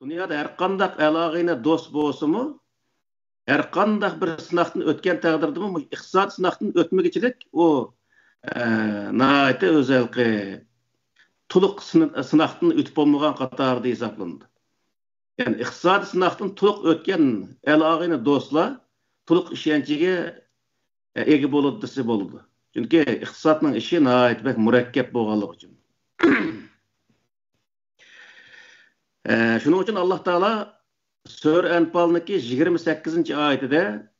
Dünyada her qandaq əlaqəyə dost bolsunmu, her qandaq bir sınaqdan ötken təqdirdimi, iqtisad sınaqdan ötməgiçilik o naite özelki tuluq sınaqdan ötüp olmagan qatarda hesaplandı. Yani iqtisadi sınaqdan tuluq ötken əlaqəyə dostlar tuluq işençige egi bolup dese boldu. Çünkü iqtisadның işi naite bek mürekkep bolganlygy üçün. Şunun için Allah Teala Sure Enfal'daki 28. ayetinde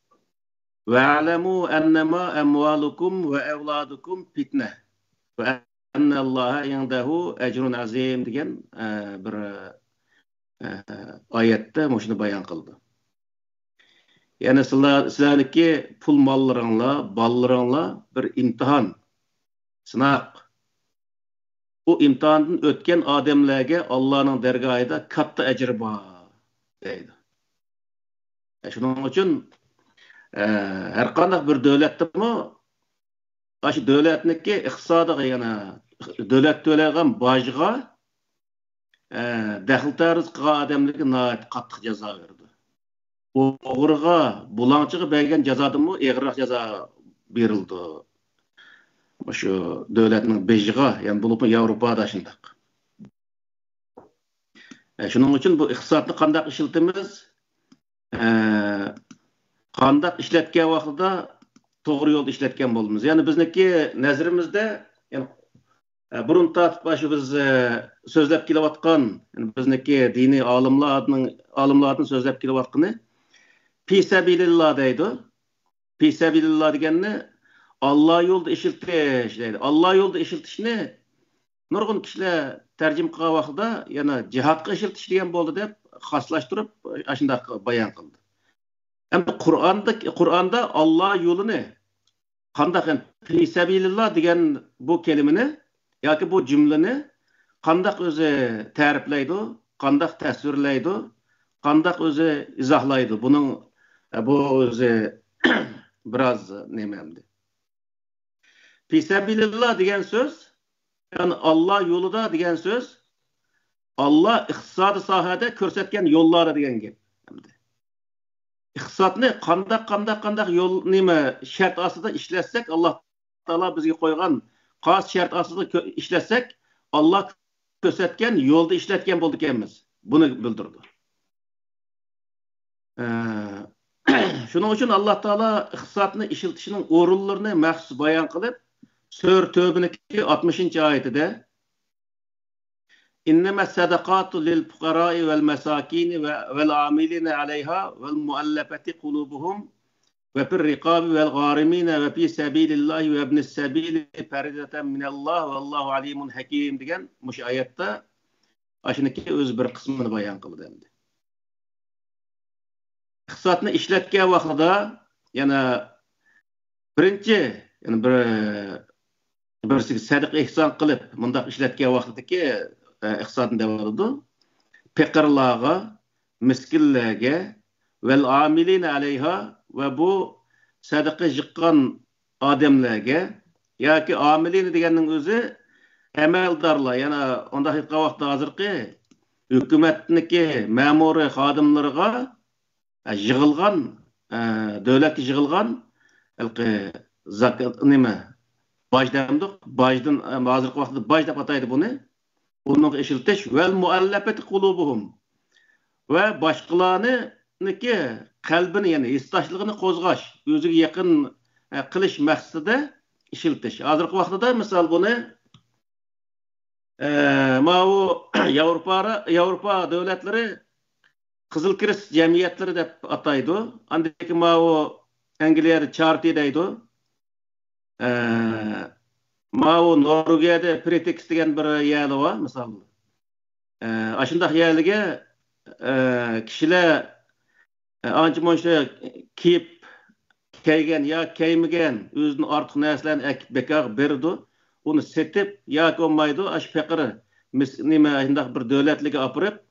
"Ve'alemu ennema emvalukum ve evladukum fitne ve ennallaha indehu ecrun azim" degan bir ayette şunu bayan kıldı. Yani sizlarniki pul mallaryňlar, ballaraňlar bir imtihan, sınak. Bu imtihandan ötken adamlarga Allah'ın dergahida katta ecir bar deydi. Şunun için her qandaq bir dövletdimi, aşı dövletniki iqtisadiga yana dövlet tölegan bajga daxil tarız qilgan adamlarga nihoyat qattiq jazo berdi. O'g'riga, bulanchiga bergan jazodimi eg'irroq jazo berildi. Şu devletinin bejiga, yani bulup Avrupa'da şundaq. Şunun için bu iqtisadni qandaq işletimiz, qandaq işletken vaqtida to'g'ri yo'lda işletken bo'lamiz. Yani bizniki nazarimizda, yani burun tatib şu biz so'zlab kelayotgan, yani bizniki diniy olimlarning so'zlab kelayotgani fi sabilillah deydi. Fi sabilillah deganni Allah yolda işiltiş deydi. Allah yolda işiltişni nurgun kişiler tercüm qilgan vaqtida yana cihatga işiltiş degan bo'ldi deb xaslashtirib ashunda bayon qildi. Hem Qur'onda Allah yo'lini qandaq fi sabilillah degan bu kelimani yoki bu jumlani qandaq o'zi ta'riflaydi, qandaq tasvirlaydi, qandaq o'zi izohlaydi. Buning bu o'zi biraz nemamdi. Fisabilillah degan söz, yani Allah yolida degan söz, Allah iqtisadi sohada ko'rsatgan yo'llari degan gap. Iqtisodni qandaq yo'l nima shart ostida ishlasak, Alloh taolo bizga qo'ygan xos shart ostida ishlasak, Alloh ko'rsatgan yo'lda ishlatgan bo'ldik ekanmiz. Buni bildirdi. Şunun için Allah Teala iqtisodni ishiltishining o'rinlarini maxsus bayon qilib, Sure Tövbe'deki 60. ayetinde "İnnema sadaqatu lil fuqara'i vel mesakini vel amilina aleyha vel muallafati kulubuhum ve fir riqabi vel garimina ve fi sabilillahi ve ibnis sabili ferideten minallah ve Allahu alimun hakim" degan muş ayette aşınaki öz bir kısmını bayan kıldı. İqtisodni ishlatgan vaqtida yana birinchi yani birisi sadaqa ihson qilib mundaq ishlatgan vaqtidagi iqtisodni deyiladi. Faqirlarga, miskinlarga vel amilina alayha ve bu sadaqa jiqqan odamlarga yoki amilina deganning o'zi amaldarlar, yana undaq qilgan vaqtda hozirgi hukumatniki ma'muriy xodimlarga yig'ilgan, davlatga yig'ilgan zakat nima baj demdik, bajdan hozirgi vaqtda baj deb ataydi buni. Bunun ishiltish vel muallafati qulubuhum ve boshqalarniki qalbini, yani istoshligini qo'zg'ash, o'ziga yaqin qilish maqsadida ishiltish. Hozirgi vaqtda misol buni bu Yevropa davlatlari Qizil Kirist cemiyetleri deb ataydı. Andaki o Angliyada Charity deydi. O Norvegiýada Pretex degan bir ýerli var misal. Aşındaq ýerlige kişiler ança-munça kiyip keygen ya keymegen özünün artıq näslerini ekip bekar berdi. Onu setip ya olmaydı aş faqiri nima aşındaq bir döwletlige apyryp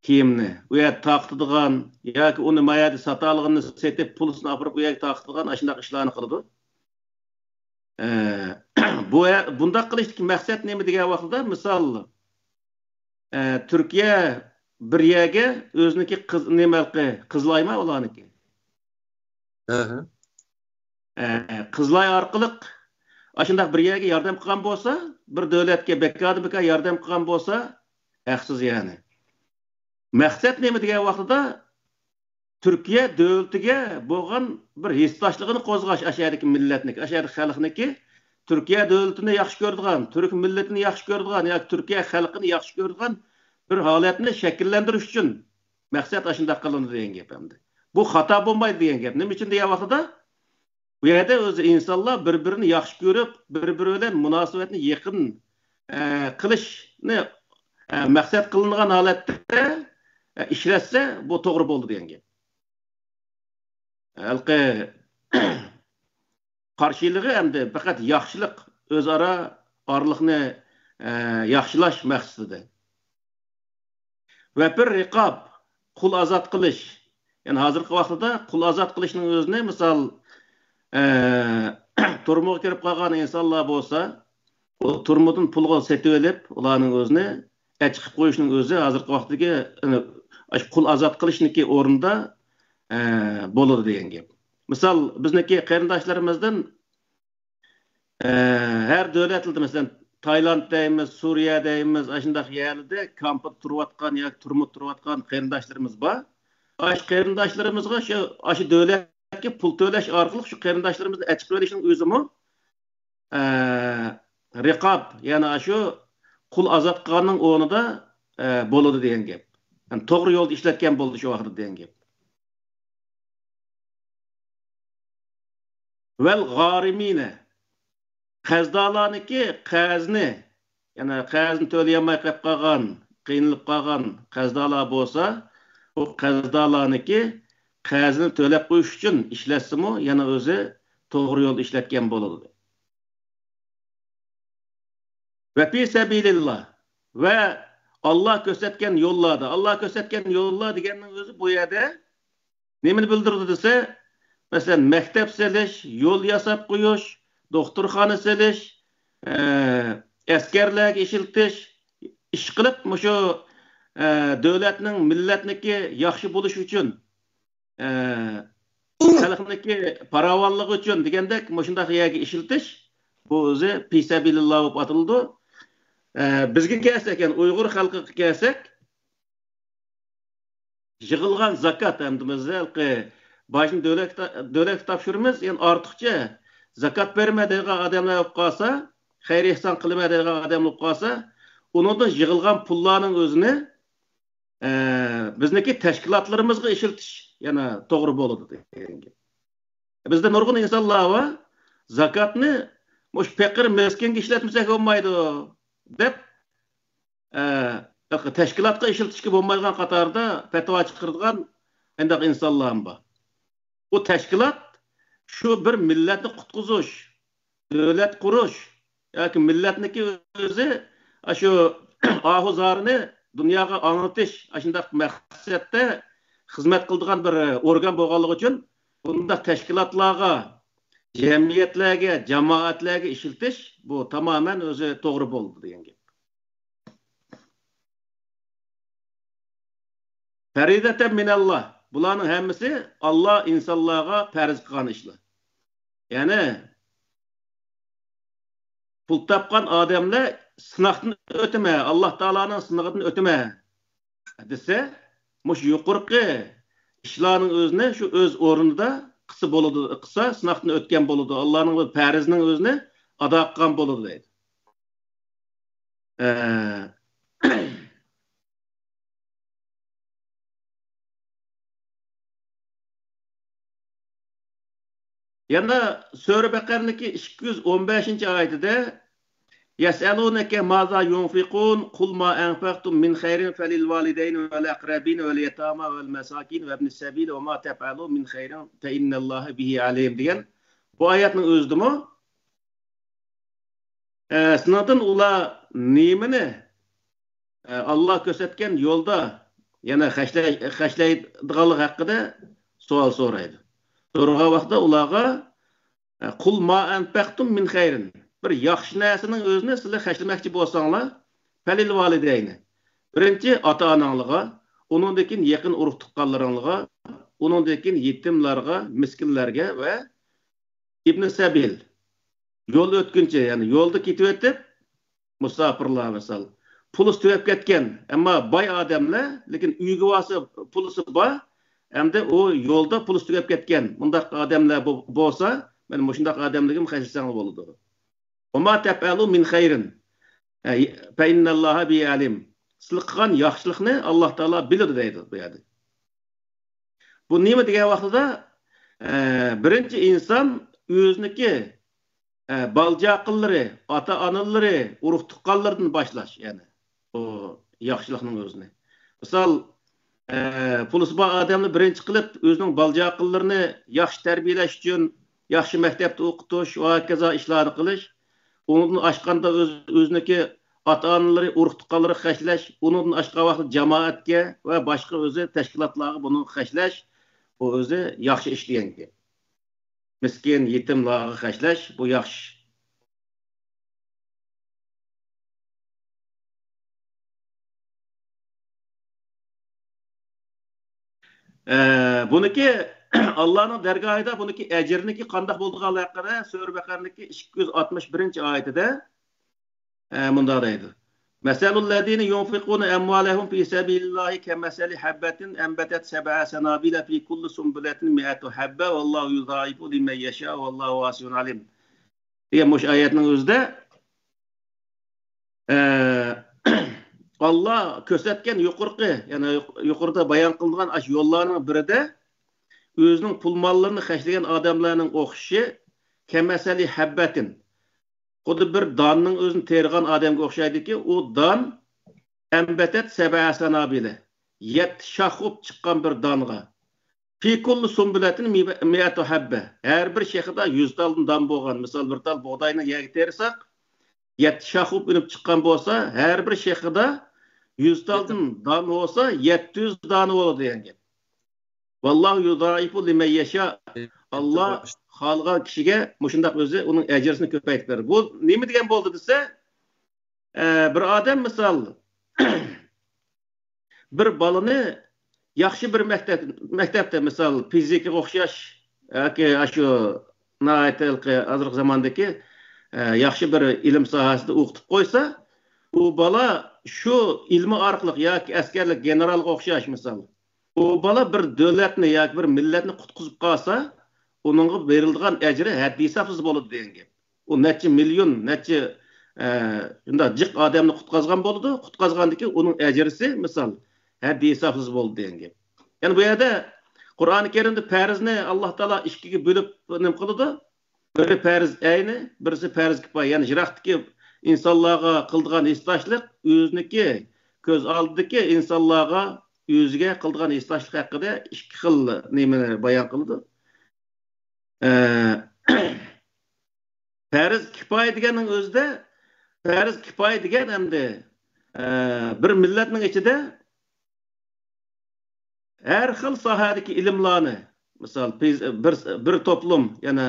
kiyimni u yer taqtıdığan yoki uni mayada satalığını setip pulusunu apırıp u yer taqtıdığan aşındaq işlarni qildi. Bunda qilishlik maqsad nima degan vaqtda misol Türkiye bir yerga o'ziniki qizlayma ularniki. Qizlay orqali ashundaq bir yerga yordam qilgan bo'lsa, bir davlatga beka yordam qilgan bo'lsa, haqsiz yani. Maqsad nima degan vaqtida Türkiye davlatiga bo'lgan bir hissdoshligini qo'zg'ash ashadagi millatniki, ashadagi xalqniki Türkiye davlatini yaxshi ko'radigan, turk millatini yaxshi ko'radigan yoki Türkiye xalqini yaxshi ko'radigan bir holatni shakllantirish uchun maqsad ashundaq qilindi degan gap hamdi. Bu xato bo'lmaydi degan gap. Nima uchun degan vaqtida bu yerda o'zi insonlar bir-birini yaxshi ko'rib, bir-biri bilan munosabatni yaqin qilishni maqsad qilingan holatda ishlatsa, bu to'g'ri bo'ldi degan gap. Halqi qarshiligi hamda faqat yaxshilik, o'zaro orliqni yaxshilash maqsadida. Va bir riqob, qul azod qilish. Yani hozirgi vaqtda qul azod qilishning o'zini misol turmuga kirib qolgan insonlar bo'lsa, o turmudan pulga setib olib, ularning o'zini chiqib qo'yishning o'zi hozirgi vaqtdagi qul azod qilishniki o'rinda bo'ladi degan gap. Misol bizniki qarindoshlarimizdan her davlatlarda masalan Tayland deymiz, Suriye deymiz, ashundaq yerlarda kampda turayotgan yoki turmud turayotgan qarindoshlarimiz bor. Ash qarindoshlarımizga shu davlatga pul to'lash orqali shu qarindoshlarimizni achib qo'yishning o'zimi riqob, ya'ni shu qul azod qilganning o'rnida bo'ladi degan gap. Yani to'g'ri yo'lda ishlatgan bo'ldi shu vaqtda degan gap. Vel g'arimine qazdalarniki qazni, yani qazni to'layolmay qolib qolgan, qiynalib qolgan qazdalar bo'lsa, o qazdalarniki qazni to'lab qo'yish uchun ishlatsimi, yana o'zi to'g'ri yo'lda ishlatgan bo'ladi. Ve fi sabilillah ve Allah ko'rsatgan yo'llarda, Allah ko'rsatgan yo'llar deganning o'zi bu yerda nimani bildirdi desa, masalan maktab selish, yo'l yasab qo'yish, doktorxona selish, askarlarga ishiltish, ish qilib, shu davlatning, millatniki yaxshi bo'lish uchun, xalqniki farovonligi uchun degandek, shundaq yerga ishiltish, bu o'zi fi sabilillah deb atildi. Bizga kelsak, yani Uyg'ur xalqiga kelsak, yig'ilgan zakat hamdimizda başını devlet topshiramiz, yani ortiqcha zakat bermaydigan odamlar bo'lib qolsa, xayr ehson qilmaydigan odam bo'lib qolsa, undan yig'ilgan pullarning o'zini bizniki tashkilotlarimizga ishiltish yana to'g'ri bo'ladi degan gap. Bizda nurg'un insonlar va zakatni mush faqir miskinga ishlatmasak bo'lmaydi deb tashkilotga ishiltishga bo'lmaydigan qatorda fatvo chiqargan endaq insonlar bor. Bu teşkilat şu bir milletni qutquzish, davlat qurish yoki millatniki o'zi shu ahuzarni dunyoga anglatish, shundaq maqsadda xizmat qiladigan bir organ bo'lganligi uchun bundaq tashkilotlarga, jamiyatlarga, jamoatlarga ishiltish bu tamamen o'zi to'g'ri bo'ldi degan gap. Faridatan minallah. Bularning hammasi Allah insonlarga farz qilgan ishlar. Ya'ni pul topgan odamlar sinoqdan o'tma, Alloh taolaning sinoqidan o'tma desa, mush yuqorqi ishlarning o'zini shu o'z o'rnida qilsa bo'ladi, qilsa sinoqdan o'tgan bo'ladi. Allohning farzining o'zini ado qilgan bo'ladi deydi. Yana Sura Baqara'niki 215-oyatida Yas'alunaka maza yunfiqun qul ma anfaqtum min khairin falil validayni vel aqrabin vel yatama vel masakin ve ibnis sabil ve ma taf'alu min khairin fe innallaha bihi alim degan bu oyatning o'zidimi sınadın ular nimini Allah ko'rsatgan yo'lda yana xashlaydiganlik haqida savol so'raydi. So'ragan vaqtda ularga qul ma anfaqtum min khairin bir yaxshi narsaning o'zini sizlar xashlamoqchi bo'lsanglar falil validayni birinchi ota-onanglarga onundan keyin yaqin urug' tuqqanlaringlarga, onundan keyin yetimlarga, miskinlarga va ibn sabil yo'l o'tguncha, ya'ni yo'lda ketib o'tib musofirlar misol pulisi tugab ketgan, ammo boy odamlar, lekin uyga borsa pulisi bor, hamda u yo'lda pulisi tugab ketgan. Bundaq odamlar bo'lsa, men shundaq odamlarga xashlasang bo'ladi. Oma tafalu min xayrin fa innalloha bi alim. Siz qilgan yaxshilikni Alloh taolo biladi deydi bu yerda. Bu nima degan vaqtida birinchi inson o'ziniki baljaqillari, ota-onalari, urug' tuqqanlardan boshlash, ya'ni o yaxshilikning o'zini. Misol, pulisi bor odamni birinchi qilib o'zining baljaqinlarini yaxshi tarbiyalash uchun yaxshi maktabda o'qitish va hokazo ishlarni qilish, undan oshqanda o'ziniki ota-onalari, urug' tuqqanlari xashlash, undan oshqa vaqt jamoatga va boshqa o'zi tashkilotlarga buni xashlash, bu o'zi yaxshi ish degan gap. Miskin, yetimlarga xashlash bu yaxshi. Buniki Allah'ın dergahida buniki ecriniki qandaq bo'ldiganligi haqida Sura Baqarniki 261-oyatida bunda deydi. Meselul ladine yunfikuna amwalahum fi sabilillahi kemeseli habbatin enbetet seb'a sanabila fi kulli sunbulatin mi'atu habba vallahu yudaifu limen yasha vallahu vasiyun alim. Diye bu ayetning o'zida Allah ko'rsatgan yuqorqi, ya'ni yuqorida bayon qilingan ash yo'llarning birida o'zining pul mollarini xashlagan odamlarning o'qishi kemeseli habbatin. Xuddi bir donning o'zini tergan odamga o'xshaydiki, u don ambatat sab'a sanabila. 7 shoxib chiqqan bir donga. Fi kulli sunbulatin mi'atu habba. Har bir shexida 100 taldan don bo'lgan. Misol bir tal bug'doyni yerga tersak, 7 shoxib unib chiqqan bo'lsa, har bir shexida 100 taldan don bo'lsa, 700 doni bo'ladi degan gap. Vallahu yudaifu limen yasha. Allah xalqan kishiga mushundaq o'zi uning ajrisini ko'paytirib beradi. Bu nima degan bo'ldi desa, bir odam misol bir balani yaxshi bir maktabda misol fizika o'xshash yoki shu naytilqi hozirgi zamondagi yaxshi bir ilm sohasida o'qitib qo'ysa, u bola shu ilmi orqali yoki askarlik generalga o'xshash misol, u bola bir davlatni yoki bir millatni qutqizib qolsa, onunğa verildiğin ecri haddi hesapsız bo'ladi degan gap. U necha million, necha shunda jiq odamni qutqazgan bo'ladi, qutqazgandiki uning ejrisi misol haddi hesapsız bo'ladi degan gap. Ya'ni bu yerda Qur'oni Karimda farzni Alloh taolo ikkiga bo'lib nim qiladi. Biri farz ayni, birisi farz kifoya. Ya'ni jiroqdagi insonlarga qildigan istoshlik o'ziniki ko'z oldidagi insonlarga o'ziga qildigan istoshlik haqida ikki xil nimani bayon qildi. Farz kifoya deganning o'zida farz kifoya degan hamda bir millatning ichida har xil sohadagi ilmlarni, misol bir to'plum, yana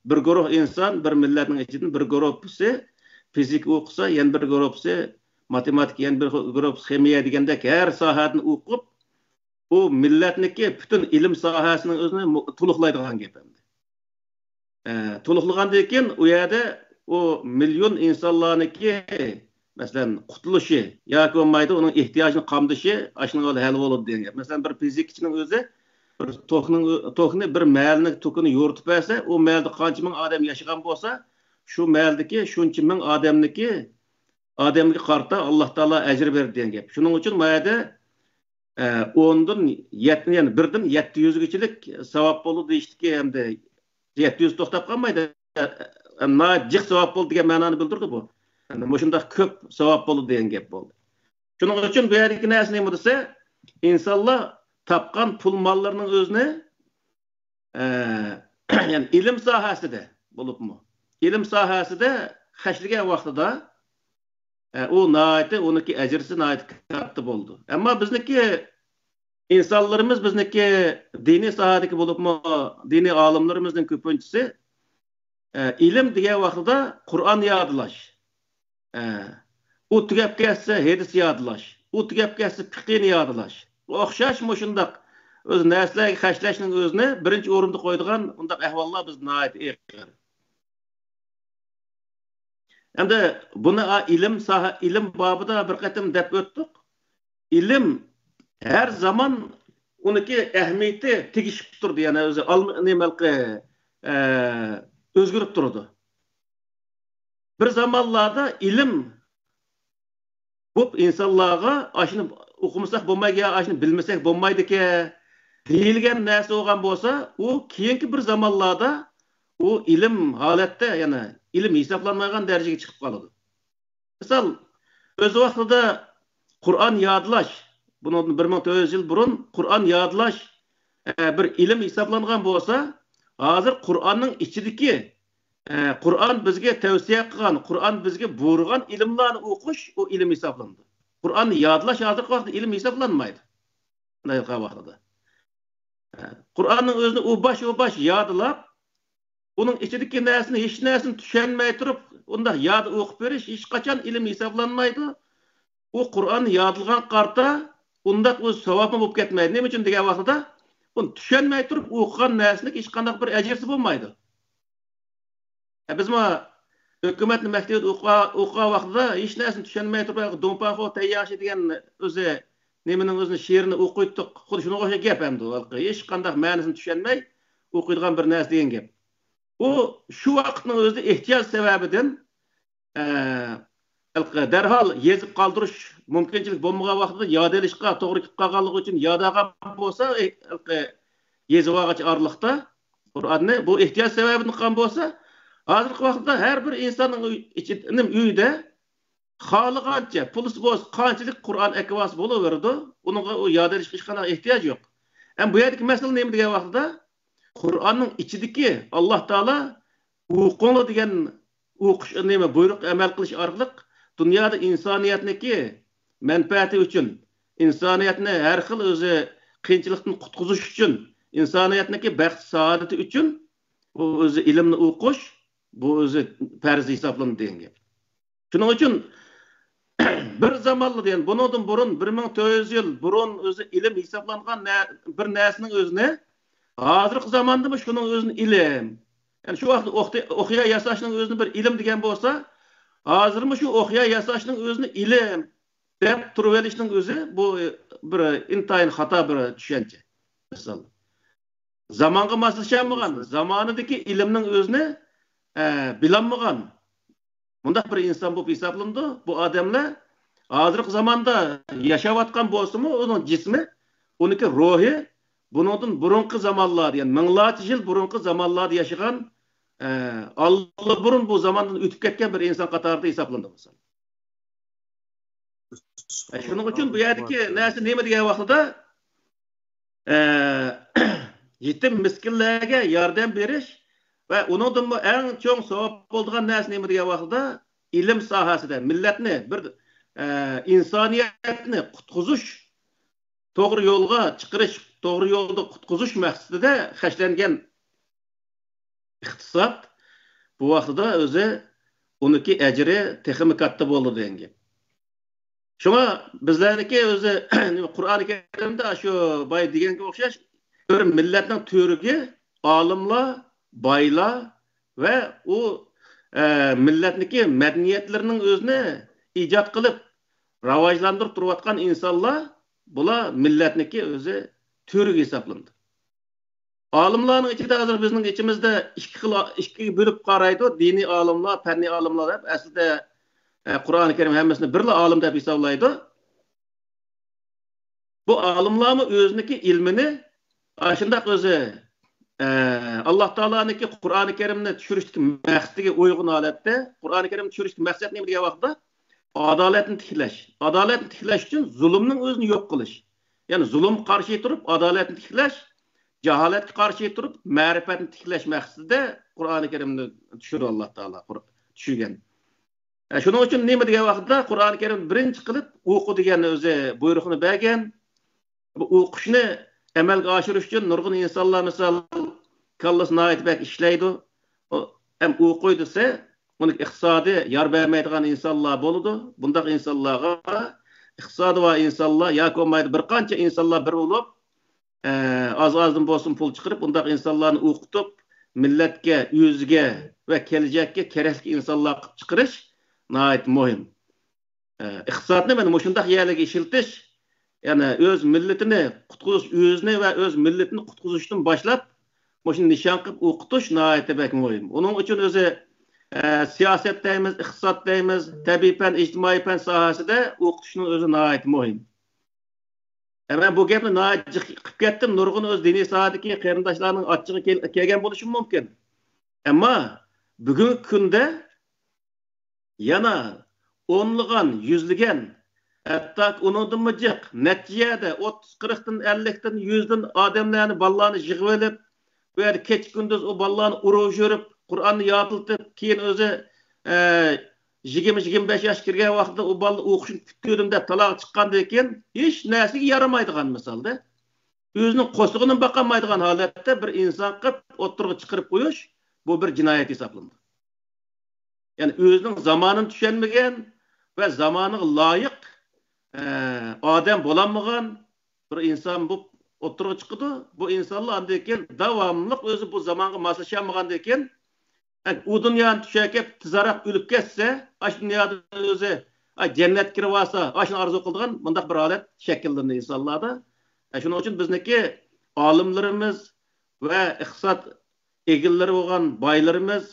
bir guruh inson, bir millatning ichidan bir guruhisi fizik o'qisa, yana bir guruhisi matematika, yana bir guruh ximiya degandek har sohani o'qib, u millatniki butun ilm sohasining o'zini to'liqlaydigan gap. To'liqlagandan keyin u yerda o million insonlarniki masalan qutulushi yoki bo'lmaydi uning ehtiyojini qamdishi ashunga hal bo'ladi degan gap. Masalan bir fizikchining o'zi bir tokni bir mahalning tokini yo'ritib bersa, u mahalda qancha ming odam yashagan bo'lsa, shu mahaldagi shuncha ming odamga qarta Alloh taolo ajr beradi degan gap. Shuning uchun bu yerda 10dan 7, ya'ni 1dan 700 gachilik savob bo'ladi deyishdiki, hamda 700 to'xtab qolmaydi. Jiq savob bo'ldi degan ma'noni bildirdi bu. Yani shunda ko'p savob bo'ladi degan gap bo'ldi. Shuning uchun bu yerdagi narsa nima desa, insonlar topgan pul mollarining o'zini ya'ni ilm sohasida bo'libmi? Ilm sohasida xashlagan vaqtida u noiti uniki ajrisi noiti katta bo'ldi. Ammo bizniki insonlarimiz, bizniki diniy sohadagi bo'libmi, diniy olimlarimizning ko'pinchisi ilm degan vaqtida Qur'on yodlash, u tugab ketsa hadis yodlash, u tugab ketsa fiqhni yodlash, o'xshash mushundaq o'z narsalarga xashlashning o'zini birinchi o'rinda qo'yadigan undaq ahvollar biz nihoyat ig'ir. Endi buni ilm babida bir qatim deb o'tdik. İlim her zaman uniki ahamiyati tegishib turdi, ya'ni o'zi nimalqi o'zgarib turdi. Bir zamanlarda ilim bu insonlarga ashuni o'qimasak bo'lmaydi, ashuni bilmasak bo'lmaydi-ki deyilgan narsa bo'lgan bo'lsa, u keyingi bir zamanlarda u ilim holatda, ya'ni ilim hisoblanmagan darajaga chiqib qoladi. Misol, o'z vaqtida Qur'on yodlash, bundan 1400 yil burun Qur'on yodlash bir ilim hisoblangan bo'lsa, hozir Qur'onning ichidagi Qur'on bizga tavsiya qilgan, Qur'on bizga buyurgan ilmlarni o'qish u ilim hisoblandi. Qur'onni yodlash hozirgi vaqtda ilim hisoblanmaydi. Bunday vaqtda. Qur'onning o'zini u bosh yodlab, uning ichidagi narsani hech narsani tushunmay turib, unda yod o'qib berish hech qachon ilim hisoblanmaydi. U Qur'onni yodilgan qarta undaq o'z savobini bo'lib ketmaydi. Nima uchun degan vaqtda uni tushunmay turib o'qigan narsani hech qanday bir ajrsi bo'lmaydi. Biz hukumatning maktabida o'qigan vaqtida hech narsani tushunmay turib, Do'mpanxo tayyashi degan o'zi nimaning o'zini she'rini o'qiydik. Xuddi shunga o'xshagan gap ham bu. Hech qanday ma'nosini tushunmay o'qiydigan bir narsa degan gap. U shu vaqtning o'zida ehtiyoj sababidan darhol yezib qoldirish mumkinchilik bo'lmagan vaqtida yod elishga to'g'ri kelib qolganligi uchun yodagan bo'lsa, yezib olgach orliqda Qur'onni bu ehtiyoj sababidan qilgan bo'lsa, hozirgi vaqtda har bir insonning uyida xohlagancha puli bo'lsa, qanchalik Qur'on akvasi bo'laveradi, unga u yod elishga hech qanday ehtiyoj yo'q. Ham bu yerdagi masala nima degan vaqtda Qur'onning ichidagi Alloh taolo o'qinglar degan o'qish nima buyruq amal qilish orqali dunyoda insoniyatniki manfaati uchun, insoniyatni har xil o'zi qiyinchilikdan qutqizish uchun, insoniyatniki baxt saodati uchun bu o'zi ilmni o'qish, bu o'zi farz hisoblanadi degan gap. Shuning uchun bir zamonlar degan bundan burun 1400 yil burun o'zi ilm hisoblangan bir narsaning o'zini hozirgi zamonda shuning o'zini ilm, ya'ni shu vaqt o'qiya yasashning o'zini bir ilm degan bo'lsa, hozirmi shu o'qiya yasashning o'zini ilm deb turib olishning o'zi bu bir intayin xato bir tushuncha. Misol, zamonga moslashmagan, zamonidagi ilmning o'zini bilolmagan bundaq bir inson bo'lib hisoblandi. Bu odamlar hozirgi zamonda yashayotgan bo'lsa-mu, uning jismi, uniki ruhi bundan burungi zamonlar, ya'ni minglarcha yil burungi zamonlarda yashagan Allah burun bu zamandan o'tib ketgan bir inson qatorida hisoblandi misol. Shuning uchun bu yerdagi narsa nima degan vaqtida yetim miskinlarga yordam berish va uningdan eng cho'ng savob bo'lgan narsa nima degan vaqtida ilm sohasida millatni bir insoniyatni qutqizish, to'g'ri yo'lga chiqarish, to'g'ri yo'lda qutqizish maqsadida xashlangan iqtisod bu vaqtida o'zi uniki ajri texmi katta bo'ldi degan gap. Shunga bizlarniki o'zi Qur'oni Karimda shu boy deganga o'xshash bir millatning to'riga olimlar, boylar va u millatniki madaniyatlarining o'zini ijod qilib rivojlantirib turayotgan insonlar bular millatniki o'zi to'riga hisoblanadi. Olimlarning ichida hozir bizning ichimizda ikki bo'lib qaraydi, diniy olimlar, fanniy olimlar deb. Aslida Qur'oni Karim hammasini birla olim deb hisoblaydi. Bu olimlarmi o'ziniki ilmini shundaq o'zi Alloh taoloning Qur'oni Karimni tushirishlik maqsadiga uyg'un holatda, Qur'oni Karimni tushirishlik maqsadi nima degan vaqtda adolatni tiklash. Adolatni tiklash uchun zulmning o'zini yo'q qilish. Ya'ni zulm qarshi turib adolatni tiklash, jaholatga qarshi turib ma'rifatni tiklash maqsadida Qur'oni Karimni tushirdi Alloh taolo tushirgan. Shuning uchun nima degan vaqtda Qur'oni Karim birinchi qilib o'qi degan o'zi buyruqni bergan. Bu o'qishni amalga oshirish uchun nurg'un insonlar misol kallasini aytib ishlaydi. Ham o'qiydi desa, uni iqtisodiy yor bermaydigan insonlar bo'ladi. Bundaq insonlarga iqtisodi va insonlar yoki bo'lmaydi bir qancha insonlar bir bo'lib az-azdan bo'lsin pul chiqarib undaq insonlarni o'qitib millatga, o'ziga va kelajakka kerakli insonlar qilib chiqarish nihoyat muhim. Iqtisodni mana shundaq yerlarga ishiltish, ya'ni o'z millatini qutqizish, o'zini va o'z millatini qutqizishdan boshlab shuni nishon qilib o'qitish nihoyat muhim. Uning uchun o'zi siyosat deymiz, iqtisod deymiz, tabiiy fan, ijtimoiy fan sohasida o'qitishning o'zi nihoyat muhim. Ben bu gapni nihoyat qilib ketdim. Nurg'un o'z diniy sohadagi qarindoshlarning ochchig'i kelgan bo'lishi mumkin. Ammo bugungi kunda yana o'nlagan, yuzlagan, hatto uningdan jiq natijada 30-40 dan 50 dan 100 dan odamlarni, bolalarni yig'ib olib, bu yerda kech kunduz o bolalarni urib yurib, Qur'onni yodiltib, keyin o'zi 20-25 yosh kirgan vaqtda o bola o'qishni kutdim deb taloq chiqqandan keyin hech narsaga yaramaydigan misolda, o'zining qo'sig'ini boqolmaydigan holatda bir inson qilib o'tirg'i chiqarib qo'yish bu bir jinoyat hisoblanadi. Ya'ni o'zining zamonini tushunmagan va zamoniga loyiq odam bo'lolmagan bir inson bu o'tirg'i chiqdi. Bu insonlar undan keyin davomli o'zi bu zamonga moslasholmagandan keyin u dunyoni tushakib tezroq o'lib ketsa, shu dunyoda o'zi jannat kirib olsa, shuni orzu qiladigan bunday bir holat shakllandi insonlarda. Shuning uchun bizniki olimlarimiz va iqtisod egillari bo'lgan boylarimiz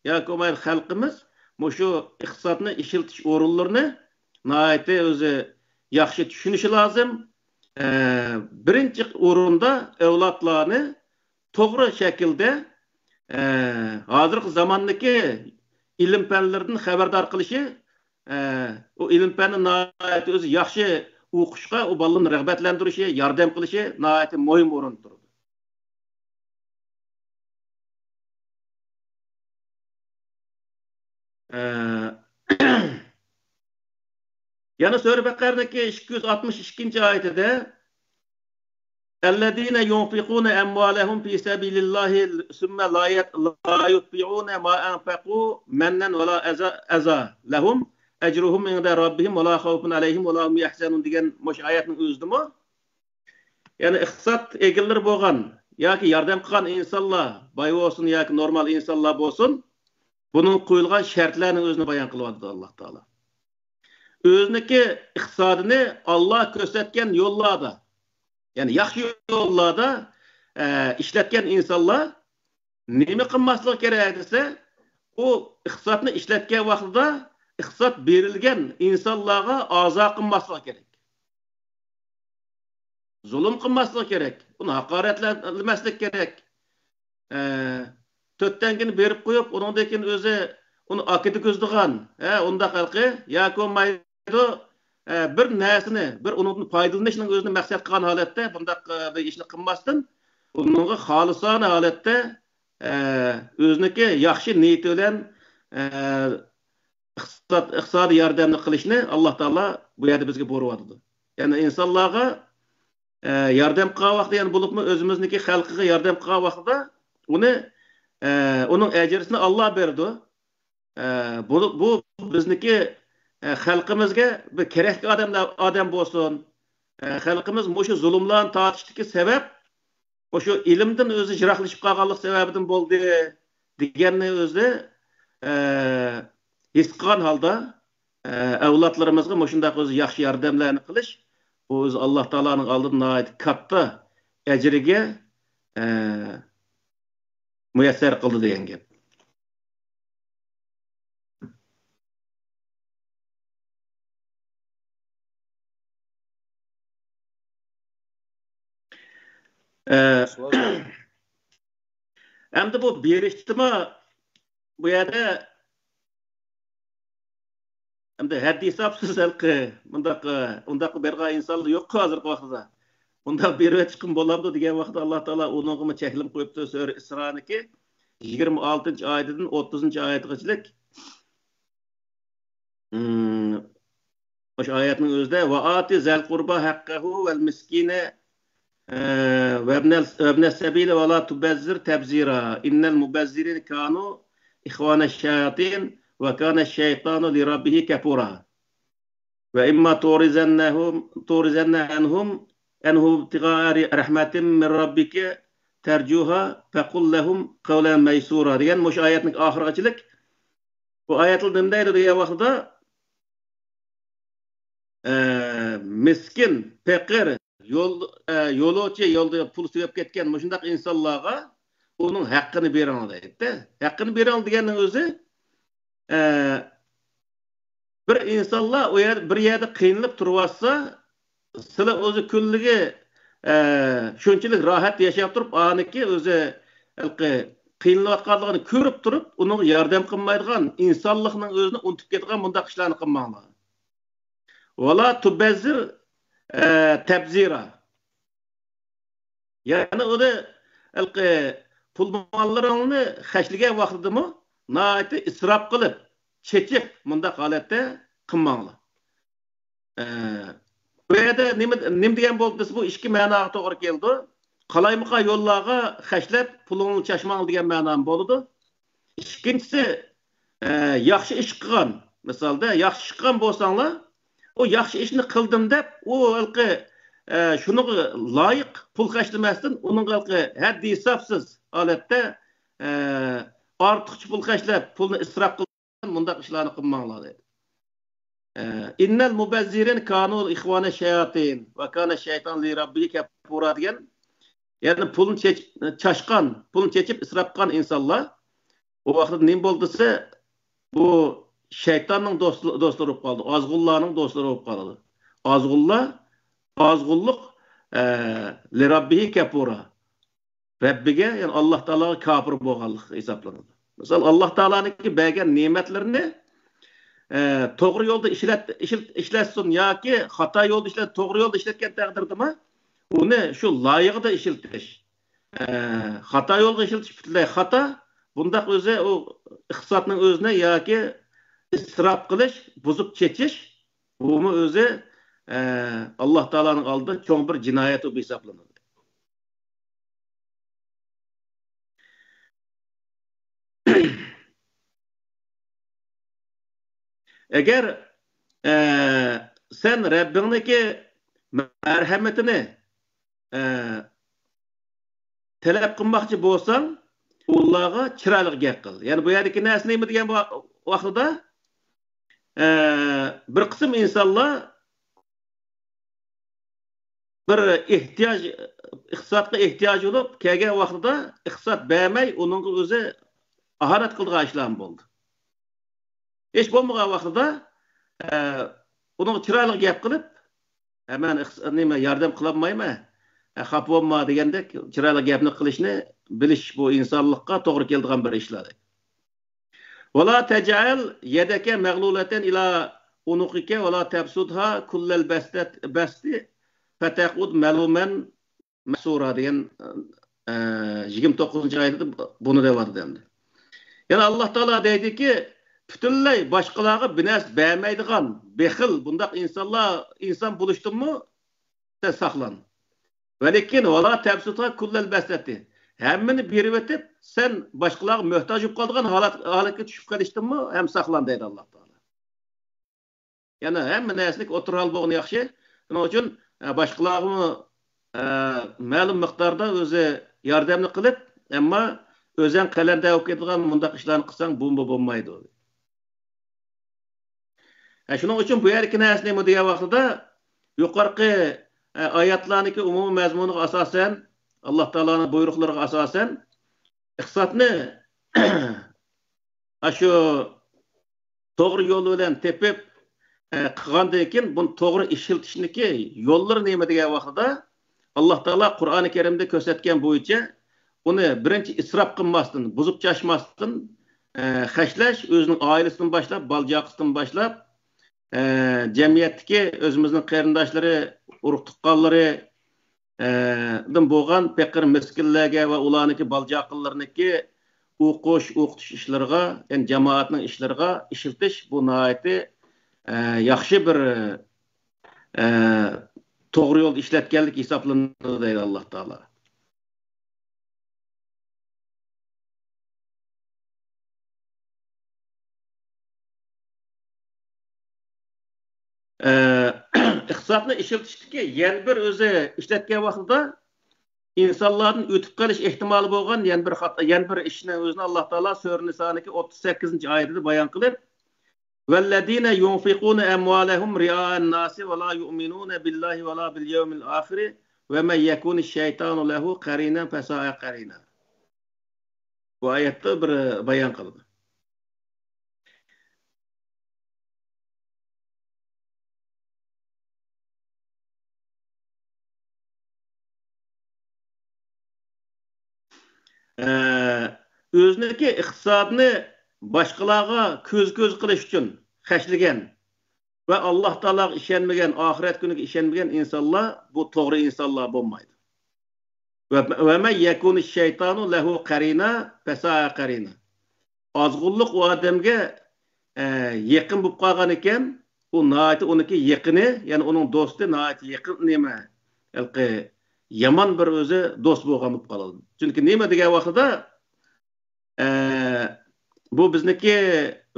yoki xalqimiz shu iqtisodni ishiltish o'rinlarini nihoyat o'zi yaxshi tushunishi lozim. Birinchi o'rinda avlodlarni to'g'ri shaklda hozirgi zamondagi ilm fanlardan xabardor qilishi, o ilm fanni nihoyat o'zi yaxshi o'qishga, o bolalarni rag'batlantirishi, yordam qilishi nihoyat muhim o'rin turadi. Yana Sure Bakara'daki 262. ayetinde اَلَّذ۪ينَ يُنْفِقُونَ اَمْوَالَهُمْ فِي سَبِيلِ اللّٰهِ ثُمَّ لَا يُتْبِعُونَ مَا أَنْفَقُوا مَنًّا وَلَا أَذًى لَهُمْ اَجْرُهُمْ عِنْدَ رَبِّهِمْ وَلَا خَوْفٌ عَلَيْهِمْ وَلَا هُمْ يَحْزَنُونَ degan ayetning o'zidimi? Yani iqtisod egilleri bo'lgan yoki yordam qilgan insonlar, boy bo'lsin yoki normal insonlar bo'lsin, bunun qo'yilgan shartlarning o'zini bayon qilyapti Alloh taolo. O'ziniki iqtisodini Alloh ko'rsatgan yo'llarda, yani yaxshi yo'llarda ishlatgan insonlar nima qilmasligi kerak desa, o iqtisodni ishlatgan vaqtida iqtisod berilgan insonlarga azo qilmasligi kerak. Zulm qilmasligi kerak. Uni haqoratlamaslik kerak. To'ttangini berib qo'yib, uningdan keyin o'zi uni akidi ko'zdigan, unda xalqi yoki olmaydi bir narsani, bir undan foydalanishning o'zini maqsad qilgan holatda bundaq bir ishni qilmasdan, uningga xolisona holatda o'ziniki yaxshi niyat bilan iqtisodiy yordamni qilishni Alloh taolo bu yerda bizga buyuryapti. Ya'ni insonlarga yordam qilgan vaqtda, ya'ni bo'libmi o'zimizniki xalqiga yordam qilgan vaqtda uning ajrisini Alloh berdi. Bu bizniki xalqimizga bir kerakli odam bo'lsin. Xalqimiz shu zulmlarni tortishdagi sabab shu ilmdan o'zi jiroqlashib qolganlik sababidan bo'ldi deganni o'zi his qilgan holda avlodlarimizga shunday o'zi yaxshi yordamlarni qilish, bu o'zi Alloh taoloning oldida katta ajriga muyassar qildi degan gap. Endi bu berishdimi bu yerda endi haddi hisobsiz halqi undaq bergan insonlar yo'q hozirgi vaqtda. Unda berib chiqim bo'lamdi degan vaqtda Alloh taolo uningga cheklim qo'yibdi. Sura Isroniki 26-oyatdan 30-oyatgacha o'sha oyatning o'zida va ati zal qurba haqqahu val miskina ve ibn sabil ve la tubazzir tabzira innal mubazzirin kanu ihvana şeyatin ve kana şeytanu li rabbih kafura. ve imma turizennehum enhu ibtigaa rahmetin min rabbike tercuha fekul lehum kavlen meysura degan mush ayetning oxirigachilik bu ayetli nimdaydi degan vaqtida miskin, faqir, yo'lovchi yo'lda pul suyab ketgan mushundaq insonlarga uning haqqini bering deydi. Haqqini bering deganning o'zi bir insonlar u yer bir yerda qiynalib turibsa, sizlar o'zi kunligi shunchalik rohat yashab turib, aniki o'zi qiynalib ko'rib turib, uning yordam qilmaydigan insonlikning o'zini unutib ketgan bundaq ishlarni qilmanglar. Vala tubezzir tebzira. Yani o da pul mallarını xəşligen vaxtıdı mı naiti israf kılıp çekip bunda halette kılmağlı. Böyle de nim diyen boldu bu işki mənağı doğru geldi. Qalaymuqa yollağa xəşlep pulunu çaşmağlı diyen mənağı boldu. İkincisi yaxşı iş qılgan. Misalda yaxşı iş qılgan bolsanlar o yaxşı işini kıldım dep o şunu layık pul xərcləməsdən onun haddi hesapsız alette artıqçı pul xərcləb pulunu israf qılgan bundaq işlarni qılmaqlar deydi. İnnel mubezzirin kanu ihvane şeyatin ve kana şeytan li rabbihi kafura degan yani pulunu çaşqan, pulunu çekip israf qılgan insanlar o vaqtda nim boldisa bu şeytanın dostları olup kaldı. Azgullarının dostları olup kaldı. Azgulluk li rabbihi kafura. Rabbige yani Allah Teala kafir bolganlık hesaplanır. Mesela Allah Teala'nınki bergen nimetlerini to'g'ri yo'lda ishlatsin yoki xato yo'lda to'g'ri yo'lda ishlatgan taqdirdami uni shu loyig'ida ishiltish xato yo'lga ishiltish butunlay xato bundaq o'zi u iqtisodning o'zini yoki isrof qilish buzib chechish bumi o'zi alloh taoloning oldida cho'ng bir jinoyat bo'lib hisoblanadi. Eğer sen Rabbiniki merhametini talep qilmoqchi bo'lsang, Allah'a chiroyli gap qil. Yani bu yerdeki narsa nima degan vaqtida bir qism insonlar bir ehtiyoj iqtisodga ehtiyoj bo'lib kelgan vaqtida iqtisod bermay uning o'zi aharat qildigan ishlar bo'ldi. Hech bo'lmagan vaqtida uning chiroyli gap qilib, men nima yordam qila olmayman, xafa bo'lma degandek chiroyli gapni qilishni bilish bu insonlikqa to'g'ri keladigan bir ishlar. Wala taj'al yadaka maghlulatan ila unuqika wala tabsudha kullal basti fataqud maluman masura degan 29-oyda bunu deyapti endi. Yani Allah Teala deydiki bütünley başqalarga binas bermaydigan bexil bundaq insan buluşdunmu sen saqlan. Velakin wala tabsudha kullal basti. Hemmini berip etip sen başqalarga muhtoj bo'lib qolgan holatga tushib qolishdinmi ham saqlan deydi Allah Teala. Yani hamma narsalik o'tiral bo'lgani yaxshi. Shuning uchun başqalarga ma'lum miqdorda o'zi yordamni qilib, ammo o'zing qalanda o'qib ketgan bundaq ishlarni qilsang bo'lmaydi. Shuning uchun bu yerki narsa nima degan vaqtida yuqorqi oyatlarniki umumiy mazmuniga asosan Allah Teala'nın buyruqlarına asasen iqtisodni şu to'g'ri yo'l bilan tepib qilgandan keyin buni to'g'ri ishiltishniki yo'llari nima degan vaqtida Alloh taolo Qur'oni Karimda ko'rsatgan bo'yicha uni birinchi isrof qilmasdan, buzib chashmasdan xashlash o'zining oilasidan boshlab, boljaqisidan boshlab jamiyatdagi o'zimizning qarindoshlari, urug' tuqqanlari bo'lgan faqir miskinlarga va ularniki boljaqinlarniki o'qitish ishlariga, yani jamoatning ishlariga ishiltish bu nihoyatda yaxshi bir to'g'ri yo'lda ishlatganlik hisoblanadi deydi Alloh taolo. iqtisodni ishlatishga yana bir o'zi ishlatgan vaqtida insonlarning o'tib qolish ehtimoli bo'lgan yana bir ishni o'zini Alloh taolo sura Niso'niki 38-oyatida bayon qilib وَالَّذِينَ يُنْفِقُونَ أَمْوَالَهُمْ رِئَاءَ النَّاسِ وَلَا يُؤْمِنُونَ بِاللَّهِ وَلَا بِالْيَوْمِ الْآخِرِ وَمَنْ يَكُنِ الشَّيْطَانُ لَهُ قَرِينًا فَسَاءَ قَرِينًا. Bu ayette bir bayan kıldı. O'ziniki iqtisodni boshqalarga ko'z qilish uchun xashligan va Alloh taologa ishonmagan, oxirat kuniga ishonmagan insonlar bu to'g'ri insonlar bo'lmaydi. Va man yakuni shaytonu lahu qarina fasa'a qarina. Ozg'unlik u odamga yaqin bo'lib qolgan ekan, u noati uniki yaqini, ya'ni uning do'sti noati yaqin nima? Yomon bir o'zi do'st bo'lgan bo'lib qoladi. Chunki nima degan vaqtida bu bizniki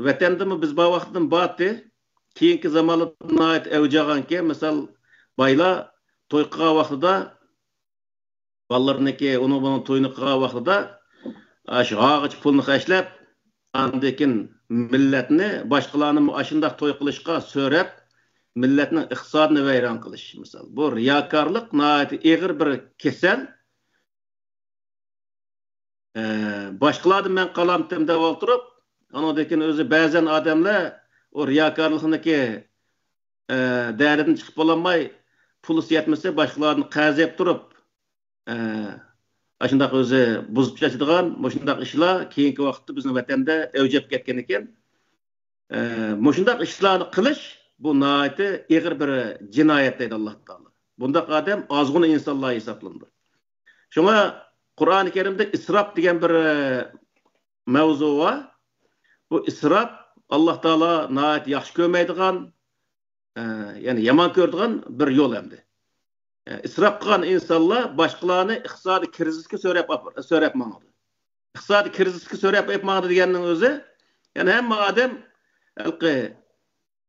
vatandimi biz bu vaqtdan batdi, keyingi zamonda noat avjaganki, misol baylar to'y qilgan vaqtida ballarniki uni buni to'yni qilgan vaqtida shu og'ich pulni xashlab, andekin millatni boshqalarni ashundaq to'y qilishga so'rab millatning iqtisodini vayron qilish misol. Bu riyokorlik noati og'ir bir kasal. Boshqalarni men qalamtim deb o'tirib, anodagin o'zi ba'zan odamlar o riyokorlikniki daridan chiqib bo'lmay pul yetmasa boshqalarni qazib turib ashundaq o'zi buzib tashlaydigan shundaq ishlar keyingi vaqtda bizning vatanda avjab ketgan ekan. Shundaq ishlarni qilish bu noati og'ir bir jinoyat deydi Alloh taolo. Bundaq odam ozg'un insonlar hisoblanadi. Shunga Qur'oni Karimda isrof degan bir mavzu var. Bu isrof Alloh taolo noat yaxshi ko'rmaydigan, ya'ni yomon ko'radigan bir yo'l hamdi. İsrof qilgan insonlar boshqalarni iqtisodiy krizisga so'rab mangadi. Iqtisodiy krizisga so'rab mangadi deganning o'zi, ya'ni hamma odam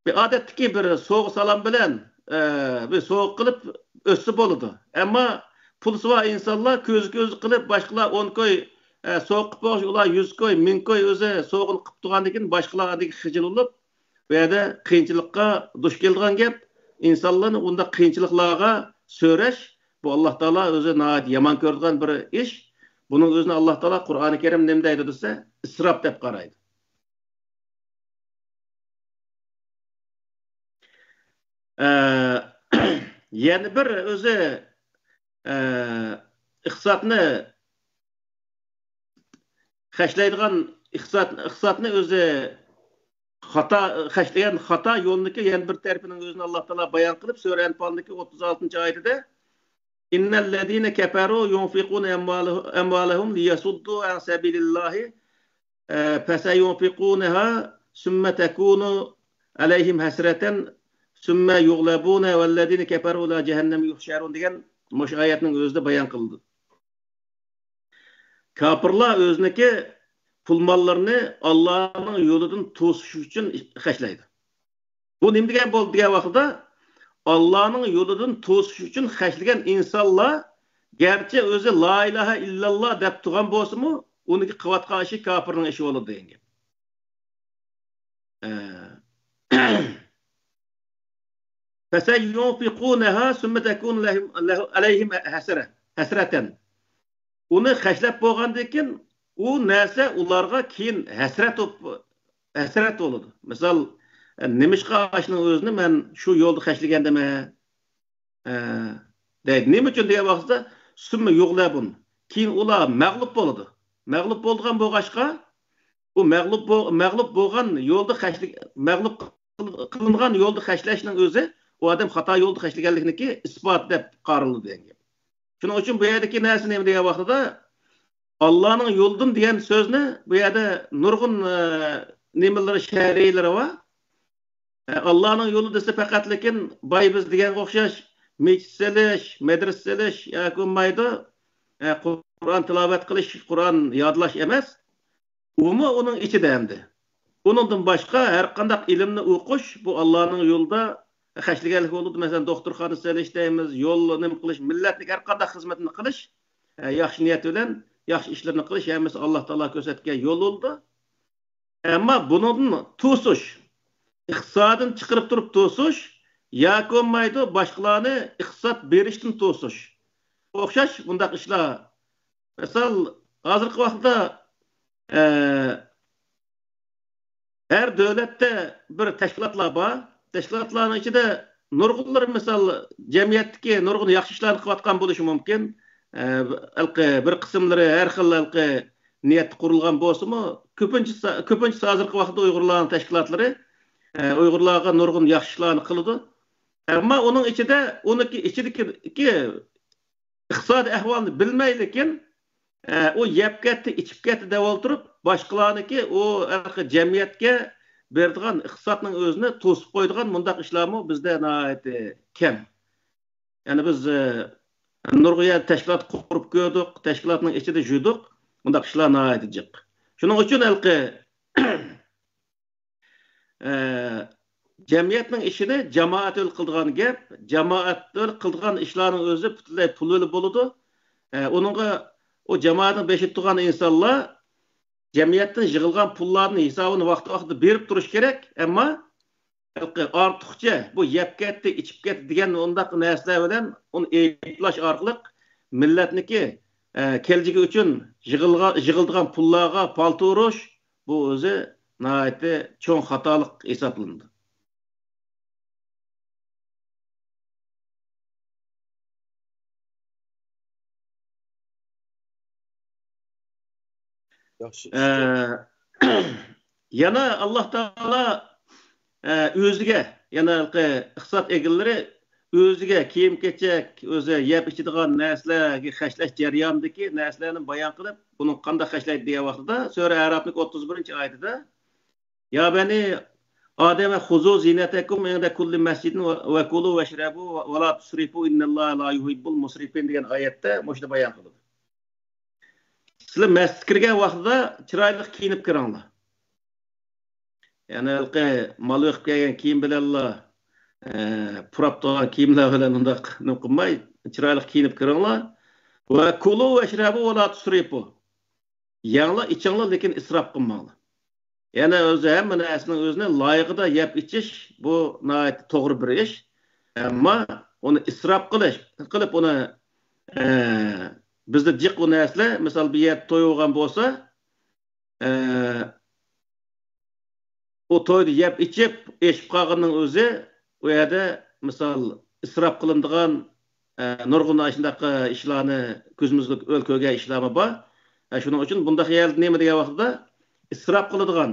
bir odatdagi bir so'g' salom bilan bir so'g' qilib o'tsa bo'ladi. Ammo pulsi bor insonlar ko'z qilib boshqalar 10 koy so'g' qilib ular 100 koy, 1000 koy o'zi so'g'ini qilib turgandan keyin boshqalardagi xijil bo'lib, bu yerda qiyinchilikqa duch kelgan gap. İnsanlarni unda qiyinchiliklarga so'rash bu Alloh taolo o'zi noat yomon ko'rgan bir ish. Buning o'zini Alloh taolo Qur'oni Karim nima deydi desa, isrof deb qaraydi. Yana bir o'zi iqtisodni xashlaydigan iqtisodni o'zi xata yo'lniki yana bir tarafining o'zini Alloh taolo bayon qilib sura Anfal'dagi 36-oyatida innallazina kafaru yunfiquna amwalahum liyasuddu an sabilillahi fasayunfiqunaha summa takunu alayhim hasratan summa yughlabuna vallazina kafaru la jahannam yuhsharun degan mush oyatning o'zida bayon qildi. Kafirlar o'zniki pul mollarni Allohning yo'lidan to'sish uchun xashlaydi. Bu nima degan bo'ldi degan vaqtda Allohning yo'lidan to'sish uchun xashlagan insonlar garchi o'zi la ilaha illalloh deb turgan bo'lsa-mu, uniki qilayotgan ishi kafirning ishi bo'ladi degan gap. Fasayunfiqunaha summa takun alayhim hasratan. Uni xashlab bo'lgandan keyin u narsa ularga keyin hasrat bo'ladi. Misol, nimishqa ashning o'zini men shu yo'lda xashlagandimman deydi. Nima uchun degan vaqtda summa yug'labun. Keyin ular mag'lub bo'ladi. Mag'lub bo'lgan bo'lg'achqa u mag'lub bo'lgan yo'lda mag'lub qilingan yo'lda xashlashning o'zi u odam xato yo'lda xashlaganliginiki isbot deb qaraladi degan. Shuning uchun bu yerdagi narsa nima degan vaqtida Allah'ın yo'ldan degan so'zni bu yerda nurg'un nimalar shariylari va Allah'ın yo'li desa faqat lekin boy biz degan o'xshash mechselish, madrasalish yoki bo'lmaydi Qur'on tilovat qilish, Qur'on yodlash emas. Umi uning ichida hamdi. Uningdan boshqa har qanday ilmni o'qish bu Allah'ın yo'lida xəşligelik oldu. Mesela doktorxana selişdəyimiz, yol nima qilish, millatning har qanday xizmatini qilish, yaxshi niyat bilan yaxshi ishlarni qilish hammasi Alloh taolo ko'rsatgan yo'l oldu. Ama bunun tusuş, iqtisodini chiqarib turib tusuş, yoki olmaydi boshqalarni iqtisod berishdan tusuş. O'xshash bundaq ishlar. Misal hozirgi vaqtda her devlette bir teşkilatlar var. Teşkilatların içinde nurgullar misal cemiyetteki nurgun yaxshi ishlarni qilayotgan bo'lishi mumkin. Bir qismlari har xil niyat qurilgan bo'lsa-mu, ko'pincha hozirgi vaqtda Uyg'urlarning tashkilotlari Uyg'urlarga nurgun yaxshi ishlarni qiladi. Ammo uning ichida ichidagi iqtisodiy ahvolni bilmaydigan o yeb ketdi, ichib ketdi deb o'tirib, boshqalarniki o jamiyatga berdigan iqtisodning o'zini to'sib qo'ydigan bundaq ishlarmi bizda nihoyatda kam. Ya'ni biz nurg'oya tashkilot qurib ko'rdik, tashkilotning ichida yurdik, bundaq ishlar nihoyatda jiq. Shuning uchun jamiyatning ishini jamoat qildigan gap, jamoat qildigan ishlarning o'zi butunlay puli bo'ladi. Onunga o cemaatin beşi tutan insanlar cemiyetten yığılgan pullarını hesabını vakti berip duruş gerek ama artıkça bu yep ketdi, içip ketdi degan ondaq narsalar bilan onu eyplash orqali millatniki kelajagi uchun yig'ildigan pullarga palto urish bu o'zi nihoyatda cho'ng xatolik hisoblandi. Yana Allah Taala o'ziga, yana iqtisod egillari o'ziga kiyim-kechak, o'zi yeb ichadigan narsalarga xashlash jarayonidagi narsalarni bayon qilib, buni qanday xashlaydi degan vaqtida Sura Arabning 31-oyatida ya bani Adem xuzu zinatakum inda kulli masjidin va kulu vashrabu va la tusrifu innallaha la yuhibbul musrifin degan oyatda shuni bayon qildi. Sizlar masjidga kirgan vaqtida chiroyli kiyinib kiringlar. Ya'ni mal o'qib kelgan kiyim bilanlar, purab turgan kiyimlar bilan undaq nima qilmay, chiroyli kiyinib kiringlar. Va kulu vashrabu va la tusrifu. Yanglar ichinglar lekin isrof qilmanglar. Ya'ni o'zi hamma narsaning o'zini loyiqida yeb ichish bu nihoyat to'g'ri bir ish. Ammo uni isrof qilib uni bizde jiq o narsalar, misal bir yer to'y bo'lgan bo'lsa, o to'yni yeb ichib, eshib qolganning o'zi u yerda misal isrof qilinadigan nurg'un shundaqa ishlarni ko'zimizga o'lko'gan ishlarmi bor. Shuning uchun bundaq yerda nima degan vaqtda isrof qiladigan,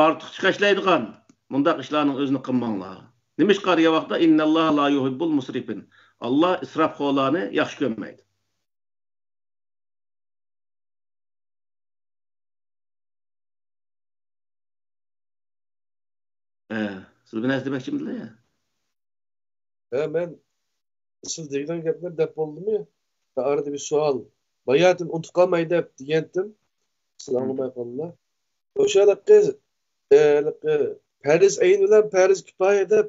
ortiq chiqashlaydigan bundaq ishlarning o'zini qilmanglar. Nima ish qiladigan vaqtda innalloha la yuhibbul musrifin. Alloh isrofxo'rlarni yaxshi ko'rmaydi. Siz bir narsa demoqchimidinglar ya? Men siz degan gaplar deb bo'ldimi? Arada bir savol. Bayatın unutib qolmay deb degandim. Siz anglamay qoldilar. O'shalikqa farz ayn bilan farz kifoya deb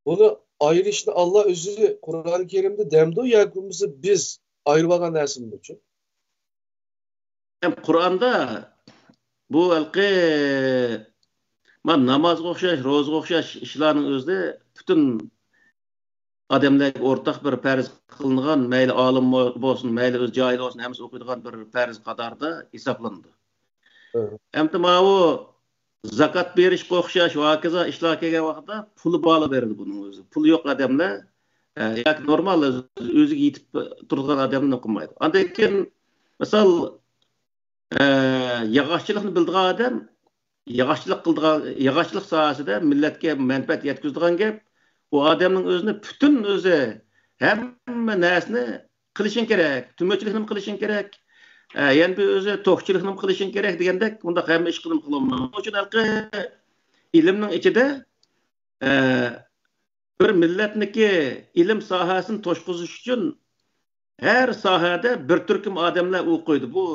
buni ayirishni Alloh o'zi Qur'oni Karimda demdi yoki biz ayirib olgan narsamiz uchun? Qur'onda bu namazga o'xshash, ro'zaga o'xshash ishlarning o'zida butun odamlarga o'rtaq bir farz qilingan, mayli olim bo'lsin, mayli o'z joyida bo'lsin, hammasi o'qiydigan bir farz qatorida hisoblandi. Endi bu zakat berishga o'xshash va hokazo ishlar kelgan vaqtda puli bog'lab berdi buning o'zi. Puli yo'q odamlar yoki normal o'ziga yetib turgan odamlar qilmaydi. Undan keyin misol yog'ochchilikni bildigan odam yog'ochchilik sohasida millatga manfaat yetkazadigan gap, u odamning o'zini butun o'zi hamma narsani qilishing kerak, tumoqchilikni qilishing kerak, yani bir o'zi to'qchilikni qilishing kerak degandek, bunda hamma ish qilib qilinmaydi. Shuning uchun ilmning ichida bir millatniki ilm sohasini to'shqizish uchun her sohada bir turkum odamlar o'qiydi. Bu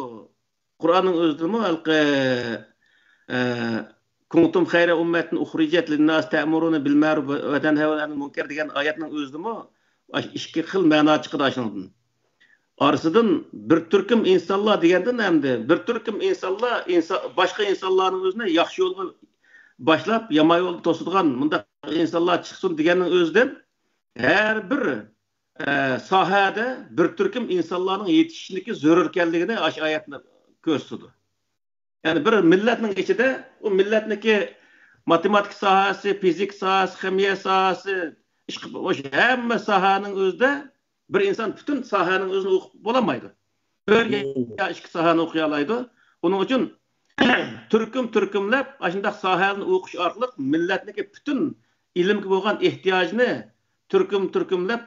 Qur'onning o'zidami kuntum xayra ummatin uxrijat linnas ta'muruna bil ma'ruf va tanhauna 'anil munkar degan oyatning o'zidimi ikki xil ma'no chiqadi ashundan. Arasıdan bir türküm insanlar degandan hamda bir türküm insanlar boshqa insonlarning o'zini yaxshi yo'lga boshlab yomon yo'lga to'sadigan bunda insonlar chiqsin deganning o'zidan har bir sohada bir türküm insonlarning yetishishlikka zarur ekanligini ash oyatni ko'rsatdi. Yani bir millatning ichida u millatniki matematik sohasi, fizik sohasi, ximiya sohasi, hamma sohaning o'zida bir insan bütün sahanın özünü okup bulamaydı. Bir ya iki sahanı okuyalaydı. Onun için türkümlep aşındak sahanı okuş arkalık milletdeki bütün ilimge bolgan ihtiyacını türkümlep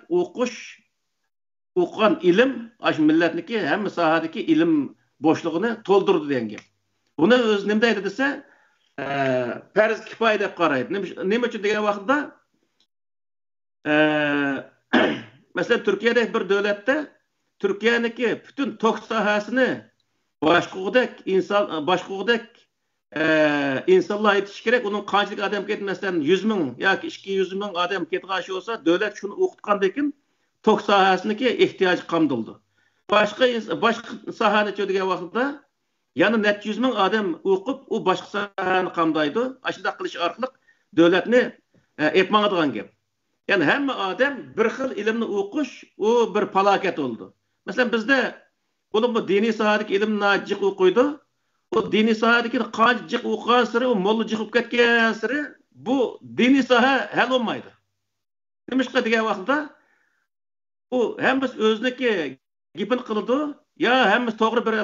okugan ilim aş milletdeki hem sahadaki ilim boşluğunu toldurdu deyen gep. Bunu öz nimde aytdı dese farz kifoya dep qaraydı. Nima uchun degan vaqtda mesela Türkiye'de bir devlette Türkiye'deki bütün tok sahasını başkudek insanlar yetiş gerek. Onun kaçlık adam ketmesinden 100 bin ya 200 bin adam ketkaşı olsa devlet şunu okutkandekin tok sahasındaki ihtiyacı kamdıldı. Başka sahanı çödüge vaxtda yani net 100 bin adam okup o başka sahanı kamdaydı. Aşında kılıç arkalık devletini etmağıdığın gibi. Yani hem adam bir xil ilimni o'qish o bir falokat oldu. Mesela bizde bu diniy sohadagi ilimni jiq o'qiydi. O diniy sohadagi qancha jiq o'qigan sari o molla jiqib ketgan sari bu diniy soha hal olmaydi. Nimishqa degan vaqtda u hammasi o'ziniki gapini qiladi ya hammasi to'g'ri bir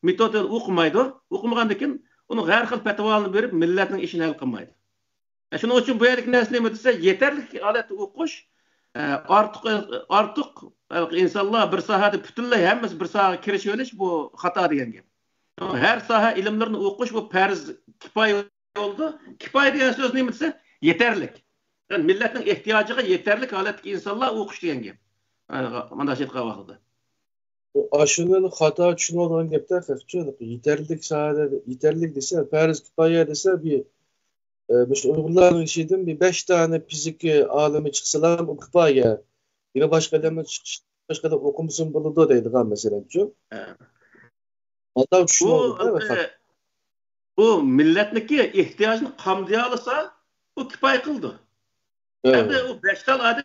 metod o'qimaydi. O'qimagandan keyin uni har xil fatvolarni berib millatning ishini hal qilmaydi. Şunun için bu yerlik nesne mi dese yeterli alet okuş artık insanlar bir sahada bütünley hemmesi bir saha kiriş öyle bu hata diyen gibi. Her saha ilimlerini okuş bu farz kifaye oldu. Kifaye diyen söz ne mi dese yeterlik. Yani milletin ihtiyacına yeterlik alet insanlar okuş diyen gibi. Manda şey kavakıldı. Aşının hata için olan gepte yeterlilik sahada yeterlilik dese farz kifaye dese bir Uygurların işidim bir 5 tane fizik alimi çıksalar o kıpaya. Yine başka adamın başka da okumusun bulundu deydi kan mesela şu. Hatta şu oldu değil mi? O milletniki ihtiyacını kamdayalasa o kıpaya kıldı. Hem de o 5 tane adam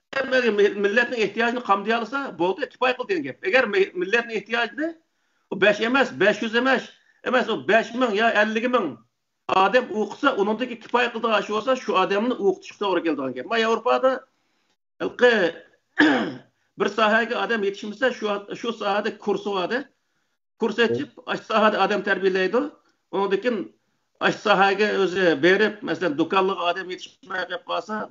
milletin ihtiyacını kamdayalasa boldu kıpaya kıldı diyen. Eğer milletin ihtiyacını o 5 emez, 500 emez o 5 bin ya 50 bin adam okusa, onundaki kifaye kıldığı aşı olsa şu adamını okutuşta doğru geldiğin gibi. Ama Avrupa'da bir sahaya adam yetişmişse şu sahada kursu vardı. Kurs edip sahada adam terbiyeleydi. Onundaki sahaya özü berip mesela dükkanlık adam yetişmeye kalsa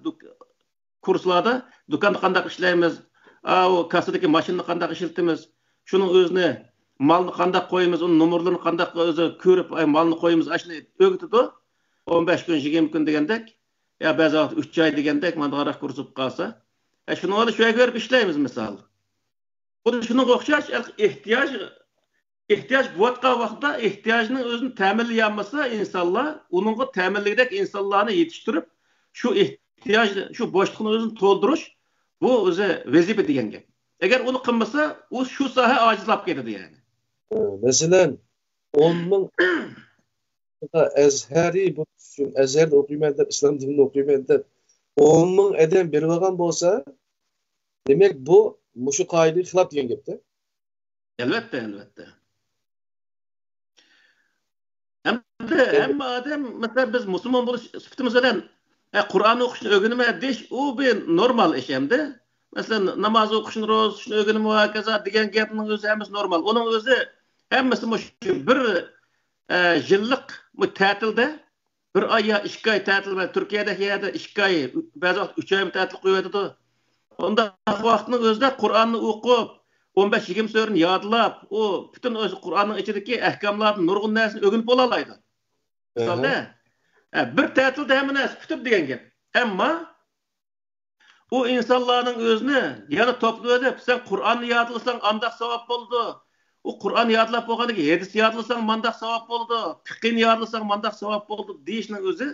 kurslarda dükkanı kandak işleyimiz, o kasadaki maşını kandak işletimiz, şunun özüne malını kandak koyumuz, onun numaralarını kandak özü körüp malını koyumuz aşını öğütüdü. 15 gün, 20 gün degendek, ya bazı vaxt 3 ay degendek, mandıqarak kursup kalsa. Şunu onu şöyle görüp işleyimiz misal. Bu da şunu qoxşaş, ihtiyaç bu vaxtda ihtiyacının özünü təminli yanmasa insanlar, onunla təminligidek insanlarını yetiştirip şu ihtiyaç, şu boşluğunu özünü dolduruş, bu özü vezife degen gep. Eğer onu kılmasa, o şu saha acizlap geldi yani. Mesela onun ezheri bu ezherde okuymayanlar, İslam dinini okuymayanlar onun eden bir vagan bolsa demek bu muşu kaide hilaf diyen gepte. Elbette. Hem adam mesela biz Müslüman buluş sıfatımız olan Kur'an okuşunu öğrenme deş o bir normal iş hem de. Mesela namaz okuşunu rozuşunu öğrenme vakaza diyen gapning özü hemmesi normal. Onun özü hemmesi bir yıllık tatilde bir ay ya 2 ay tatil var. Türkiye'deki yerde 2 ay bazı 3 ay tatil koyuyordu. Onda vaxtının özünde Kur'an'ı okup 15-20 sörünü yadlap o bütün öz Kur'an'ın içindeki ahkamlarını nurgun näsini öğrenip olalaydı. Misalda bir tatilde hemen näs tutub degan gap. Amma o insanların özünü yani toplu edip sen Kur'an'ı yadlasan andaq savap boldu. o Kur'an yadlap bolgandan keyin hadis yadlasaň mandaq savap boldy, fiqhini yadlasaň mandaq savap boldy diýişiniň özü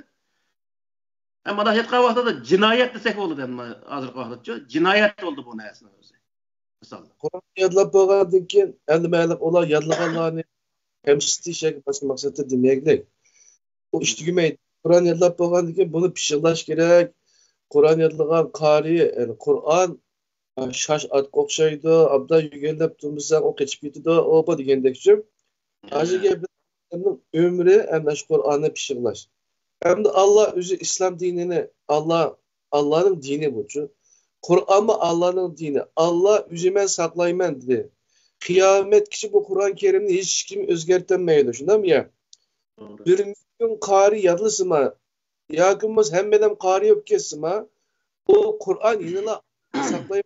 mana hetqa wagtda jinayet desek boldy hem hazırky wagtda jinayet boldy bu näsinin özü. Misal. Kur'an yadlap bolgandan keyin endi mayli olar yadlaganlarny hemsitişek başka maksatda demeklik. O iş tügümeydi. Kur'an yadlap bolgandan keyin bunu pişirlaş gerek. Kur'an yadlagan qari, yani Kur'an şaş at okşaydı, abda yügellep durmuşsan o geçip gitti o bu degендekçi. Hacıge bir ömrü hem de şu Kur'an'ı pişirlaş. Hem de Allah özü İslam dinini, Allah'ın dini bu. Kur'an mı Allah'ın dini? Allah üzümen saklayman dedi. Kıyamet kişi bu Kur'an-ı Kerim'ini hiç kim özgertemeydi. Şundan mı ya? Bir milyon qari yadlısıma, yakınımız hemmeden qari yok kesima, o Kur'an yinila saklayman.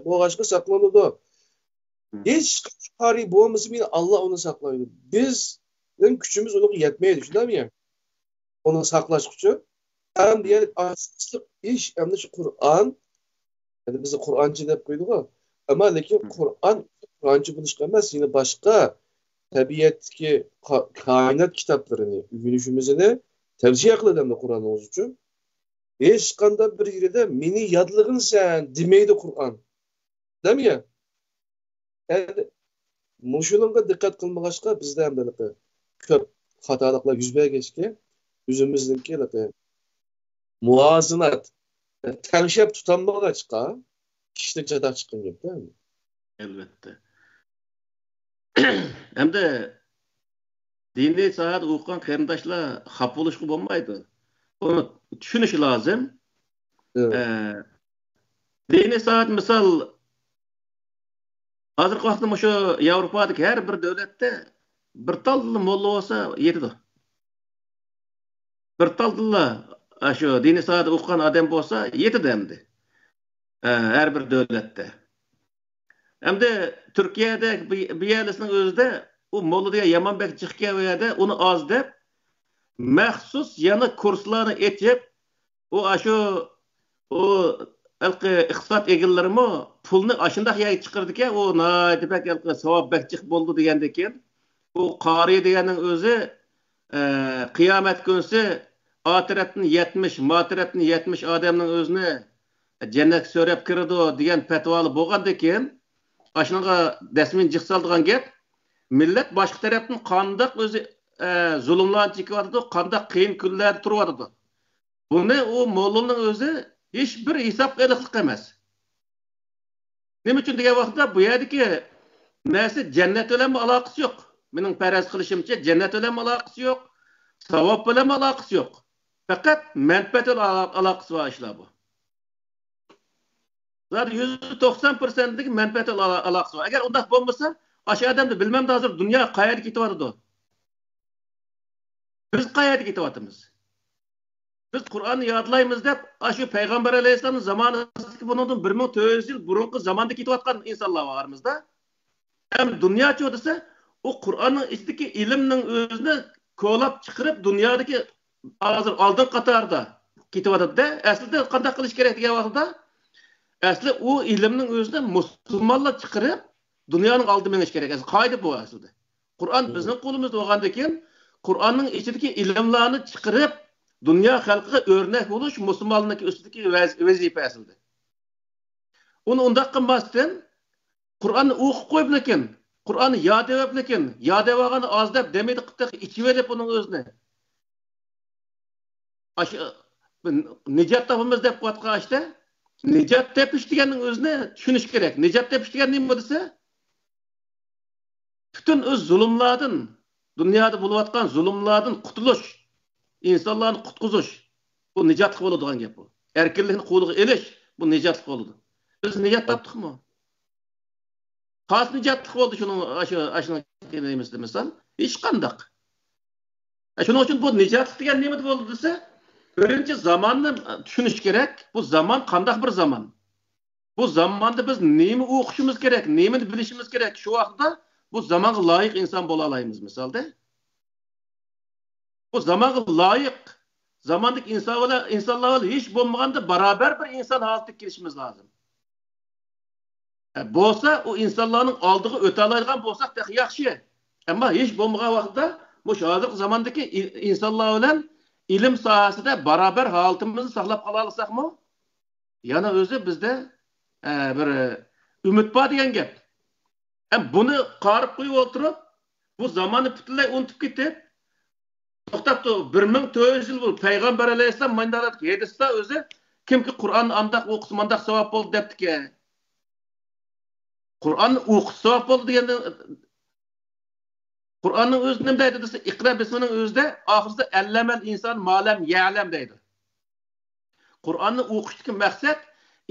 O başka saklanıyordu. Hiç qari boğması bile Allah onu saklaydı. Bizim küçüğümüz onu yetmeye düşündü mi ya? Onu saklaş gücü. Hem diğer asıslık iş hem de şu Kur'an, yani bize Kur'ancı deyip koyduk o. Ama lakin Kur'ancı bunu çıkamaz. Yine başka tabiattaki kainat kitaplarını, ügünüşümüzünü tavsiye kıladım Kur'an'ın için. Hiç kanda bir yerde meni yadlığın sen demeydi Kur'an. Değil mi ya? Yani muşulunga dikkat kılmağaçka bizde hem de köp hatalıklar yüzmeye geçki. Yüzümüzdeki muvazınat, tenşep tutanmağaçka işte cadak çıkın gibi değil mi? Elbette. Hem de dini saat okuyan karindaşlar hap oluşku bolmaydı. Onu düşünüş lazım. Evet. Dini saat misal hazırkı wagtda şu Avrupa'daki her bir devlette bir tallı molla olsa yetidi. Bir tallı şu dini saat okuyan adam bolsa yetidi emdi. Her bir devlette. Hem de Türkiye'de bir yerlisinin özde o molla diye Yamanbek Çıhkeviyede onu az dep mahsus yana kurslarını etip o iqtisat egillerimi pulni aşındaq yay çıkırdıken o naydipek elqi savab bekçik boldu degendeki o qari degenin özü kıyamet günsi atiretini 70 matiretini 70 adamның özünü cennet sörep kirdi degen petvalı bolgandan aşınaga desmin jıqsaldıgan gep millet başka taraftan qandaq özü zulümlarni çekiyordu, qandaq qiyin kunlar turyordu. Bunu o mollaның özü hiçbir hesap qilyqlik emas. Nima uchun degan vaqtda bu yerdagi narsa jannat bilan aloqasi yo'q. Mening faraz qilishimcha jannat bilan aloqasi yo'q, savob bilan aloqasi yo'q. Faqat manfaat bilan aloqasi bor ishlar bu. Zaten %90%lik manfaat bilan aloqasi bor. Agar undaq bo'lmasa, aşağı adamda bilmem de hazır dünya qayerga ketyapti. Biz qayerga ketyapmiz? Biz Kur'an'ı yadlaymiz deb, şu Peygamber Aleyhisselam'ın zamanındaki bunun 1400 yıl burunki zamanda ketyapkan insanlar varımızda. Hem dünya çoğdası o Kur'an'ın içindeki ilimnin özünü kolap çıkarıp dünyadaki hazır aldın Katar'da ketyapti de. Aslında qanday qilish kerak degan vaqtda asli o ilimnin özünü musulmonlar çıkarıp dünyanın aldı meniş kerak. Qayda bu aslında. Kur'an bizning qo'limizda bo'lgandan keyin Kur'an'ın içindeki ilimlerini çıkarıp dünya halkıga örnek buluş musulmonlarning üstündeki vazife aslında. Onu undaq qilmasdan Kur'an'ı o'qib qo'yib lekin, Kur'an'ı yod etib lekin, yod etgani az deb demeydi qittiq ichib olib uning o'zini. Nijot topamiz deb qo'yatgan işte. Nijot tepish deganning o'zini tushunish kerak. Nijot tepish degan nima desa? Bütün öz zulümlardan, dünyada buluyatkan zulümlardan qutuluş, insanlarni qutquzuş. Bu nijotlik bo'ladigan gap bu. Erkinlikni qo'liga elish bu nijotlik bo'ladi. Biz nijot topdikmi? Qas nijotlik bo'ldi shuni ashuna kelimamizda misol, hech qandaq. Shuning uchun bu nijotlik degan nima bo'ldi desa, birinchi zamonni tushunish kerak. Bu zaman qandaq bir zaman? Bu zamanda biz nima o'qishimiz kerak, nimani bilishimiz kerak shu vaqtda bu zamanga loyiq inson bo'la olamiz misolda. Bu zamanga loyiq zamandagi insonlar hiç bo'lmaganda barobar bir inson holatga kelishimiz lozim. Bolsa o insanların aldığı ötelaydigan bolsak da yaxşı. Ama hiç bolmagan vaqtda bu hazırki zamandaki insanlar bilen ilim sahasida barabar holatimizni saqlab qola olsakmı? Yana o'zi bizde bir ümit bor degan gap. Buni qarib qo'yib o'tirib, bu zamonni butunlay unutib ketib, to'xtab turib 1400 yil bo'ldi payg'ambar alayhissalom mandalab hadisda o'zi kimki Qur'onni andaq o'qisa mandaq savob bo'ldi debdiki. Qur'onni o'qisa savob bo'ldi deganda Qur'onning o'zi nima deydi desa, iqra bismining o'zida oxirida allamal inson ma'lam ya'lam deydi. Qur'onni o'qishdagi maqsad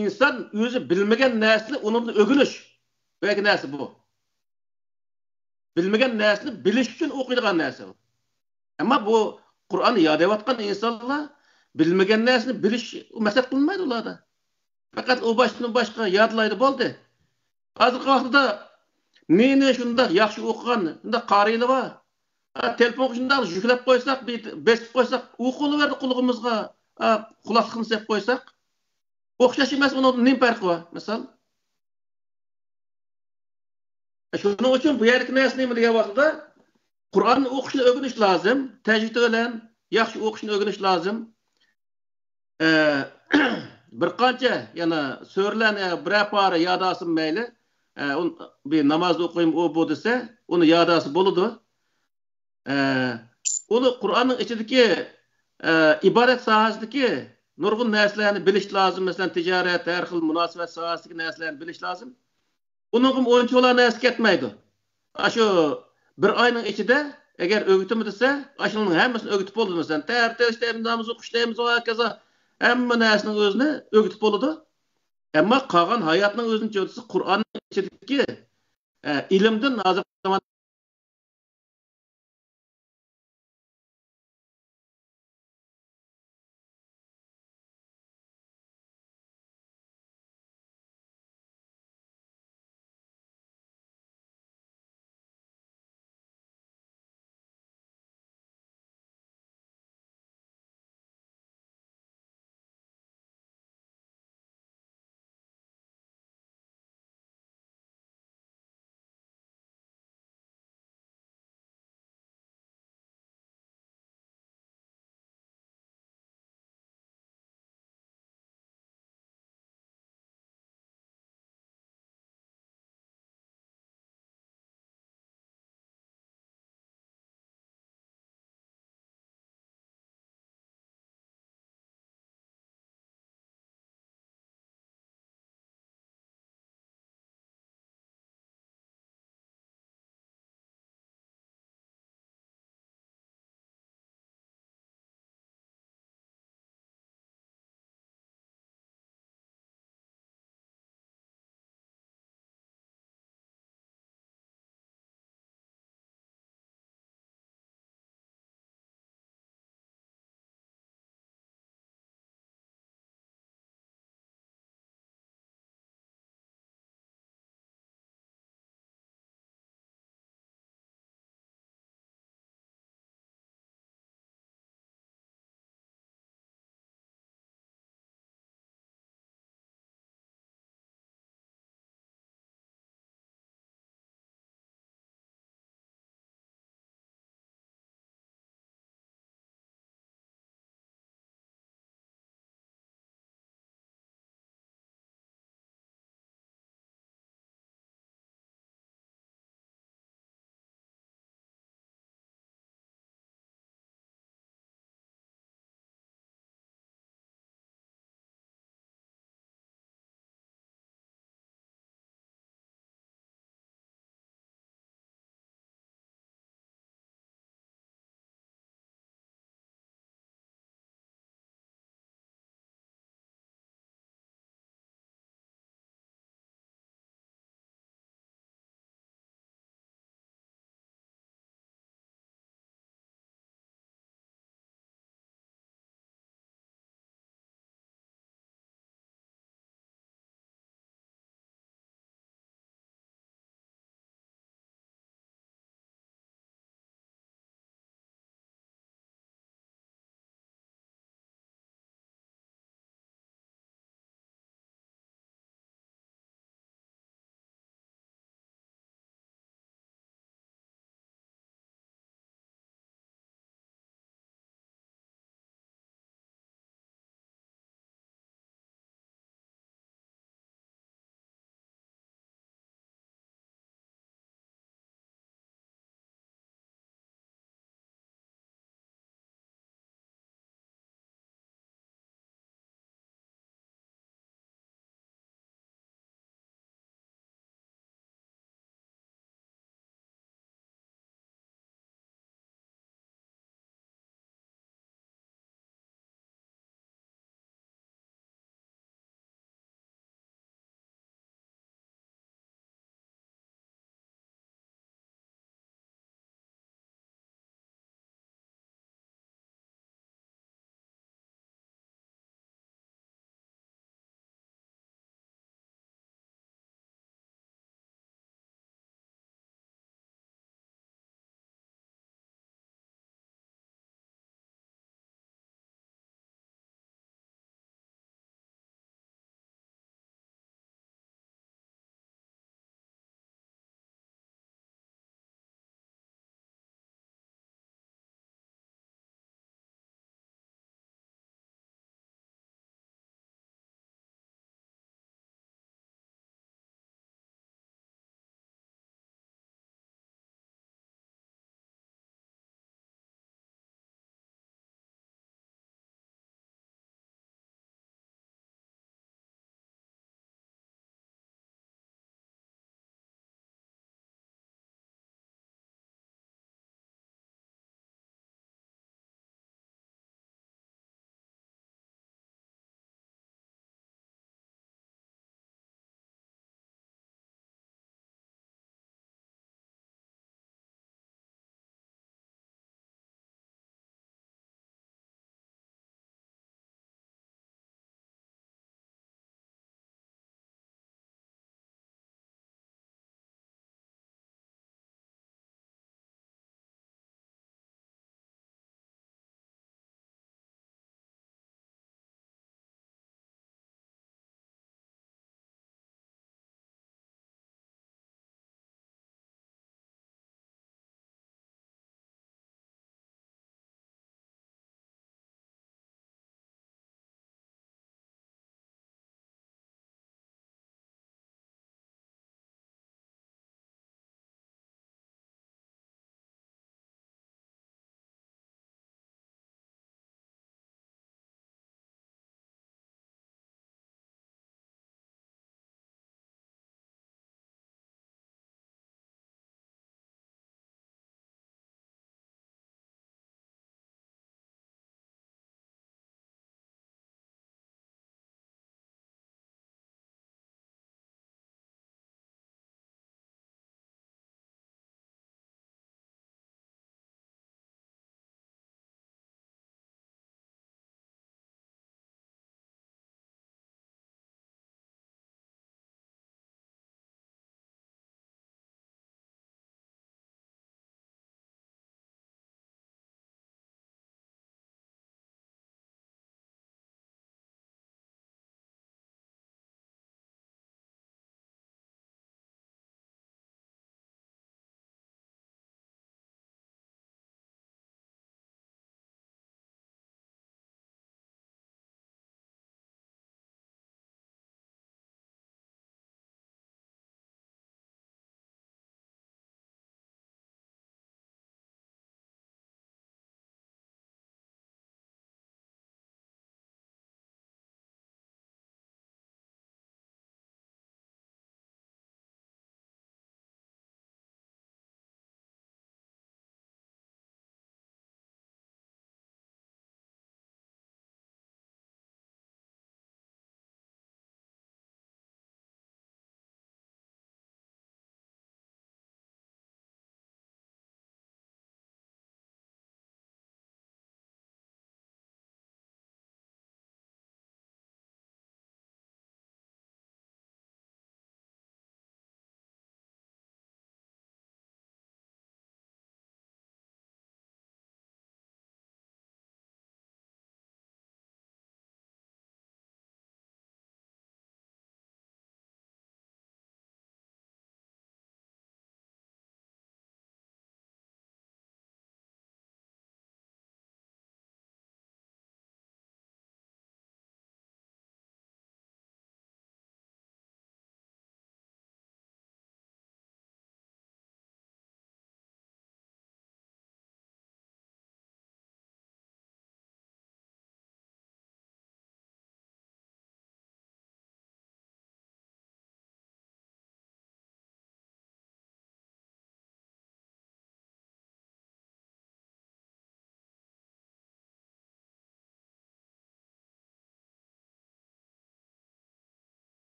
inson o'zi bilmagan narsani undan o'rganish. Böyük narsa bu. Bilmagan narsani bilish uchun o'qiydigan narsa bu. Ammo bu Qur'onni yodlayotgan insonlar bilmagan narsani bilish maqsad qilmaydi ularda. Faqat u boshqa yodlaydi bo'ldi. Hozirgi vaqtda meni shunday yaxshi o'qigan, shunday qarilar bor. Telefon shunday yuklab qo'ysak, besib qo'ysak, o'qilaverdi qulog'imizga, quloq qilib qo'ysak, o'xshash emas, uni nima farqi bor? Misol shuning uchun bu yerlik narsani nima degan vaqtda Qur'onni o'qishni o'rganish lozim, tajvid bilan yaxshi o'qishni o'rganish lozim. Bir qancha yana so'rlarni biror pora yodasim mayli, bir namoz o'qiyim u bu desa, uni yodasi bo'ladi. Uni Qur'onning ichidagi ibodat sohasidagi nurg'un narsalarni bilish lozim. Masalan, tijorat, har xil munosabat sohasidagi narsalarni bilish lozim. Uning o'yincho'lar narsa ketmaydi. Shu bir oyning ichida agar o'gitimi desa, shuning hammasini o'gitib bo'ldi. Masalan, tartibda namoz o'qishlaymiz va kaza hamma narsaning o'zini o'gitib bo'ladi. Ammo qolgan hayotning o'zini cho'disi Qur'onning ichidagi ilmdan hozir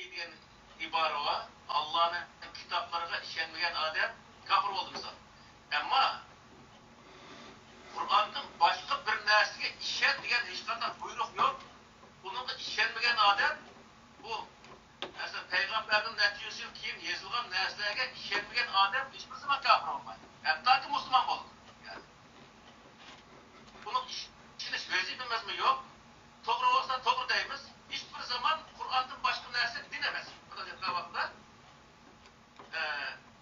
ki diyen ibare var. Allah'ın kitaplarına işenmeyen adam kafir oldu misal. Ama Kur'an'ın başka bir nersine işen diyen hiç kadar buyruk yok. Bunun da işenmeyen adam bu mesela peygamberin neticesi kim yazılgan neslerine işenmeyen adam hiçbir zaman kafir olmaz. Hatta ki Müslüman olur. Yani. Bunun içine sözü bilmez mi yok. Doğru olsa doğru deyimiz. Hiçbir zaman Kur'an'ın başka neresi dinemez. Bu da bir vakıfta.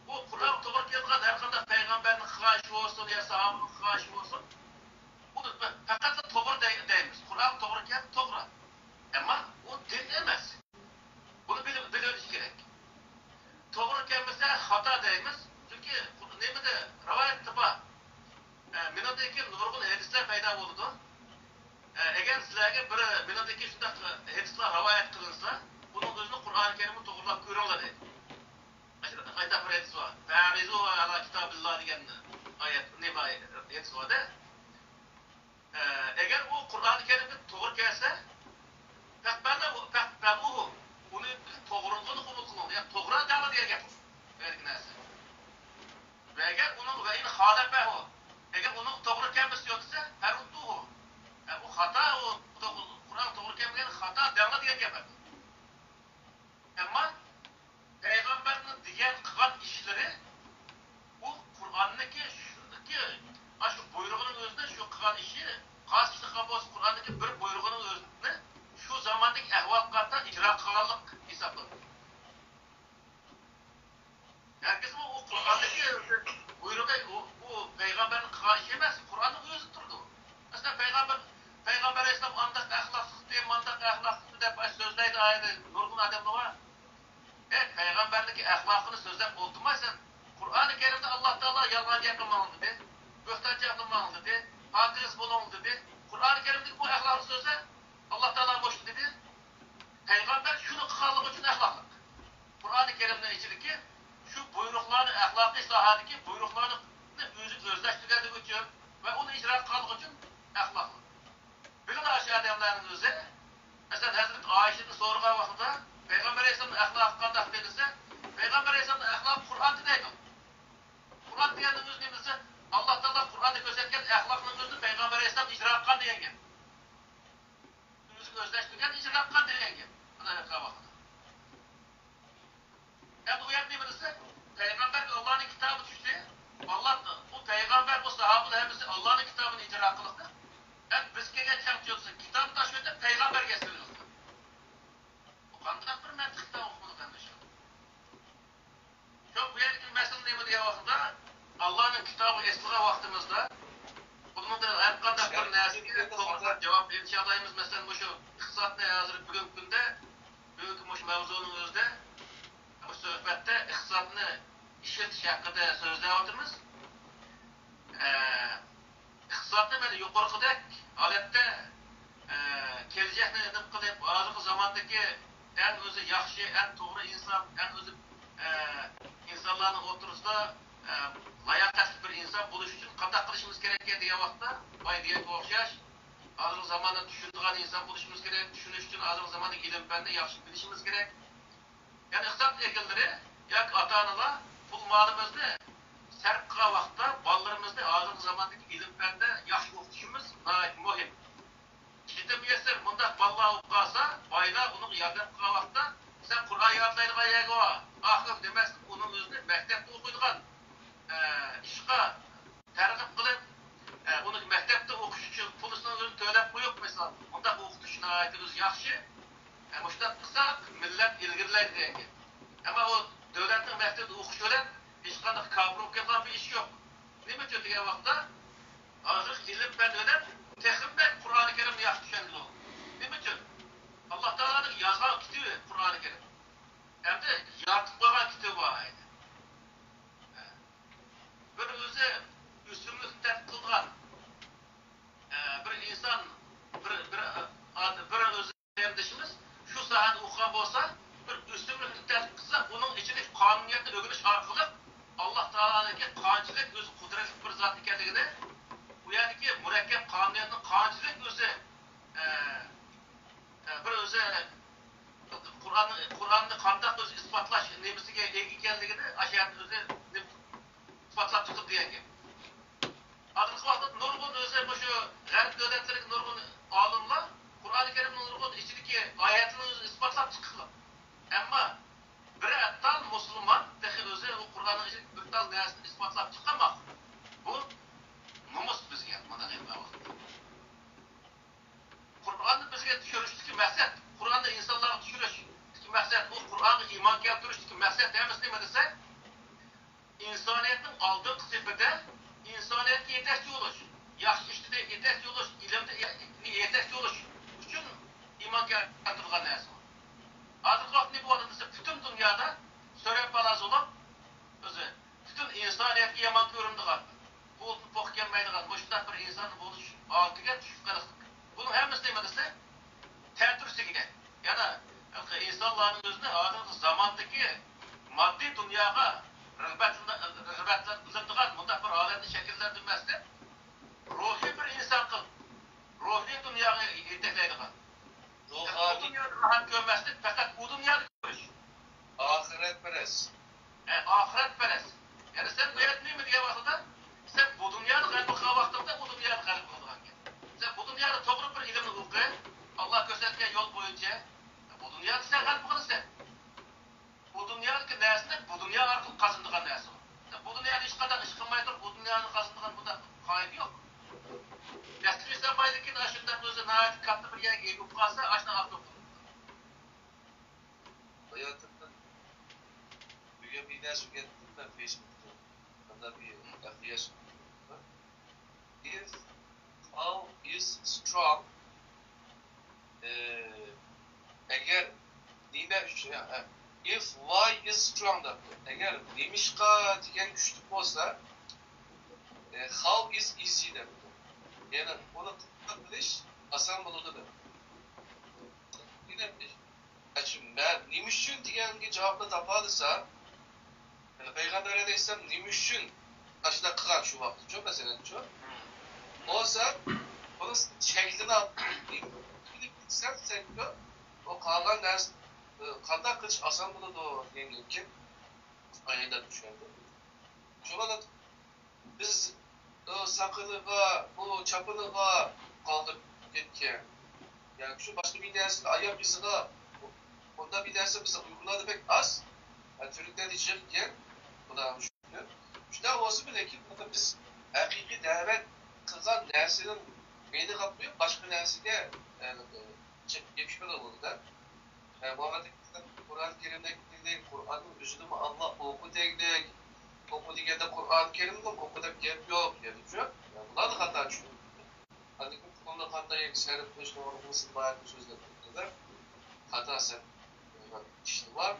Bu Kur'an doğru yazılan her kadar peygamberin hıhaşı olsun ya sahabının hıhaşı olsun. Bu da fakat da doğru deyimiz. Kur'an doğru yazı doğru. Ama o dinemez. Bunu biliyoruz gerek. Doğru gelmese hata deyimiz. Çünkü nemede rivayet tıpa minodaki nurgun hadisler payda oldu. Eğer sizlerge bir minodaki şundak hadisler rivayet kılınsa bunun özünü Kur'an-ı Kerim'i doğrulap görüyorlar deydi. Mesela ayda bir hadis var. Fe'amizu ala kitabillah diyen ayet, neyme hadis var da. Eğer o Kur'an-ı Kerim'i doğru gelse fekbeluhu bunu doğruluğunu kabul kılın. Yani doğru dava diye yapın. Belki neyse. Ve eğer onun ve in halefehu eğer onun doğru gelmesi yoksa ferudduhu. Yani o hata o Kur'an doğru gelmeyen hata dava diye yapar. Ama Peygamberinin diğer kılan işleri bu Kur'an'daki şu buyruğunun özünde şu kılan işi karşılık kabus Kur'an'daki bir buyruğunun özünde şu zamandaki ehvallardan icra kılanlık hesaplanır. Herkes o Kur'an'daki buyruğu bu peygamberin kılan işi emez. Kur'an'ın özü durdu. Mesela Peygamber Aleyhisselam andak ahlaksız diye mandak ahlaksız diye sözleydi ayeti nurgun adamda var. Peygamberlik ahlakını sözlep oldurmazsan Kur'an-ı Kerim'de Allah Teala yalancı yapılmalı dedi. Böhtancı yapılmalı dedi. Hadis bulunmalı dedi. Kur'an-ı Kerim'deki bu ahlakı sözler Allah Teala boş dedi. Peygamber şunu kıkallık için ahlaklık. Kur'an-ı Kerim'den içindeki şu buyruklarını, ahlakı islahatı buyruklarını özleştirdiği için ve onu icra kıkallık için ahlaklık. Bilin aşağı adamların özü mesela Hazreti Ayşe'nin soruğa vaxtında Peygamber Aleyhisselam'ın ahlakı kandak denilse Peygamber Aleyhisselam'ın ahlakı Kur'an dineydi. Kur'an diyenin özünümüzde Allah Teala Kur'an'da gözetken ahlakının özünü Peygamber Aleyhisselam icra kılan diyen gel. Özünü özleştirgen icra kılan diyen gel. Buna yakına vaxtında. Yani bu yer neymenizse Peygamber Allah'ın kitabı düştü. Allah bu Peygamber bu sahabılı hepsi Allah'ın kitabını icra kılıktı. Yani biz geçen diyorsun kitabı da şöyle Peygamber getiriyordu. Bu kandak bir mentıkta okumadık kardeşim. Çok bu yerdeki mesele neymi diye vaxtında Allah'ın kitabı esliğe vaxtımızda bunun da her kandak bir nesliğe doğrudan cevap inşallahımız mesela bu şu iktisat ne yazırık bugün günde bugün bu mevzunun özde bu sohbette iktisatını işletiş hakkında sözleyatımız iktisatını böyle yukarıdaki alette keleceğine edip kılıp azıcık zamandaki en özü yaxşı, en doğru insan, en özü insanların oturusunda layakatlı bir insan buluş için kandak kılışımız gerekir diye vaxtda bay diye okşaş azıcık zamanda düşündüğün insan buluşumuz gerek, düşünüş için azıcık zamanda ilim bende yaxşı bilişimiz gerek. Yani iktisat ekilleri yak ata-analar bu malımızda serp kıla vaxtda ballarımızda azıcık zamandaki ilim bende yaxşı okuşumuz mühim. Şimdi müyesser bundak vallahi okuqasa, baylar onun yardım kıla vaxtda sen Kur'an yardlaylığa yegi var. Ahlık demezsin, onun özünü mektepte okuyduğun işqa tergip kılıp onu mektepte okuş için pulusunu özünü töylep koyup mesela bundak okutuşuna ait öz yaxşı. Muştat kısa millet ilgirler diye. Ama o devletin mektepte okuş ölen hiç kandak kabul okuyan bir iş yok. Ne mi kötüye vaxtda? Azıcık ilim ben ölen tekimden Kur'an-ı Kerim'le yaş düşenli olur. Ne mi kötü? Allah Teala'nın yazgan kitabı Kur'an-ı Kerim. Hem de yatıp koygan kitabı var. Bir özü üstünlükten kılgan bir insan bir özü yerdişimiz şu sahada okuyan olsa bir üstünlükten kılsa bunun içine kanuniyetini ögünüş arkalık Allah Teala'nın kanunçilik özü kudretli bir zat ekenligini bu yerdeki mürekkep kanuniyetinin kanunçilik özü bir özü Kur'an'ın qandaq o'zi isbotlash nemisiga ega ekanligini ashiyatni o'zi isbotlab chiqib degan gap. Hozirgi vaqtda nurg'un o'zi shu g'arb davlatlariga nurg'un olimlar Qur'oni Karimning nurg'un ichidagi oyatlarni o'zi isbotlab chiqdilar. Ammo bir attal musulmon dahi o'zi u Qur'onning ichidagi bir tal narsani isbotlab chiqamoq. Bu nomus bizga mana bu vaqtda. Qur'onni bizga tushirishlik maqsad, Qur'onni insonlarga tushirish maqsad, bu Qur'onga iymon keltirishlik maqsad emas nima desa, insoniyatning oldingi sifati insoniyatga yetakchi bo'lish, yaxshi ishda yetakchi bo'lish, ilmda yetakchi bo'lish uchun iymon keltirgan narsa. Hozirgi vaqtda bu odam desa, butun dunyoda so'rab balas bo'lib, o'zi butun insoniyatga yomon ko'rinadigan, qo'lni poq kelmaydigan, mushundaq bir inson bo'lish oldiga tushib qoldik. Bunun hammasi nima desa, ta'tirsiga, yana insonlarning o'zini hozirgi zamondagi moddiy dunyoga rag'batlantiradigan bunday bir holatni shakllantirmasdan ruhiy bir inson qilib, ruhiy dunyoga yetaklaydigan. Bu dunyoda rahat ko'rmasdan faqat bu dunyoda ko'rish. Ahiretperest. Ahiretperest. Yani sen bu hayat neymi diye vaqtida, sen bu dunyoda qalbi qilgan vaqtida bu dunyoda qalbi qiladigan gap. Sen bu dunyoda to'g'ri bir ilmni o'qi, Allah ko'rsatgan yo'l bo'yicha bu dunyoda sen qalbi qilasan. Bu dunyodagi narsani bu dunyo orqali qazanadigan narsa. Bu dunyoda hech qanday ish qilmay turib, bu dunyoni qazanadigan bunda qoida yo'q. Yasir Samaydikin aşından özü nahayet kattı bir yer gelip kalsa aşına aklı bulur. Hayatımda bir ders okudum ben Facebook'ta. Hatta bir arkadaş If how is strong eğer if why is strong da eğer demişka diyen güçlük olsa how is easy da yani onu biliş asan bulunudur. Yine şimdi ben nimişün diyengi cevapla taparsa yani Peygamber Aleyhisselam nimişün aşıda kıran şu vakti çok mesela çok olsa onun şeklini al sen o kalan ders kandak kılıç asan bulunudur diyen ki aynen düşünüyordu. Şu anda biz sakılığa, bu çapılığa kaldırıp gitken. Yani şu başka bir dersi ayak izine, onda bir dersi bize uyguladı pek az. Yani Türkler içerken, bu da düşünüyor. İşte olsun bile ki burada biz hakiki davet kılgan dersinin beyni kaplıyor, başka dersi de geçme de burada. Yani bu arada Kur'an-ı Kerim'deki Kur'an'ın üzülümü Allah oku teknik, oku digende Kur'an-ı Kerim'de okuda gap yok yani şu. Yani bunlar da hata çünkü. Hani bu konuda hataya serip başına olmasın bayağı bir sözler da hata sen işte var.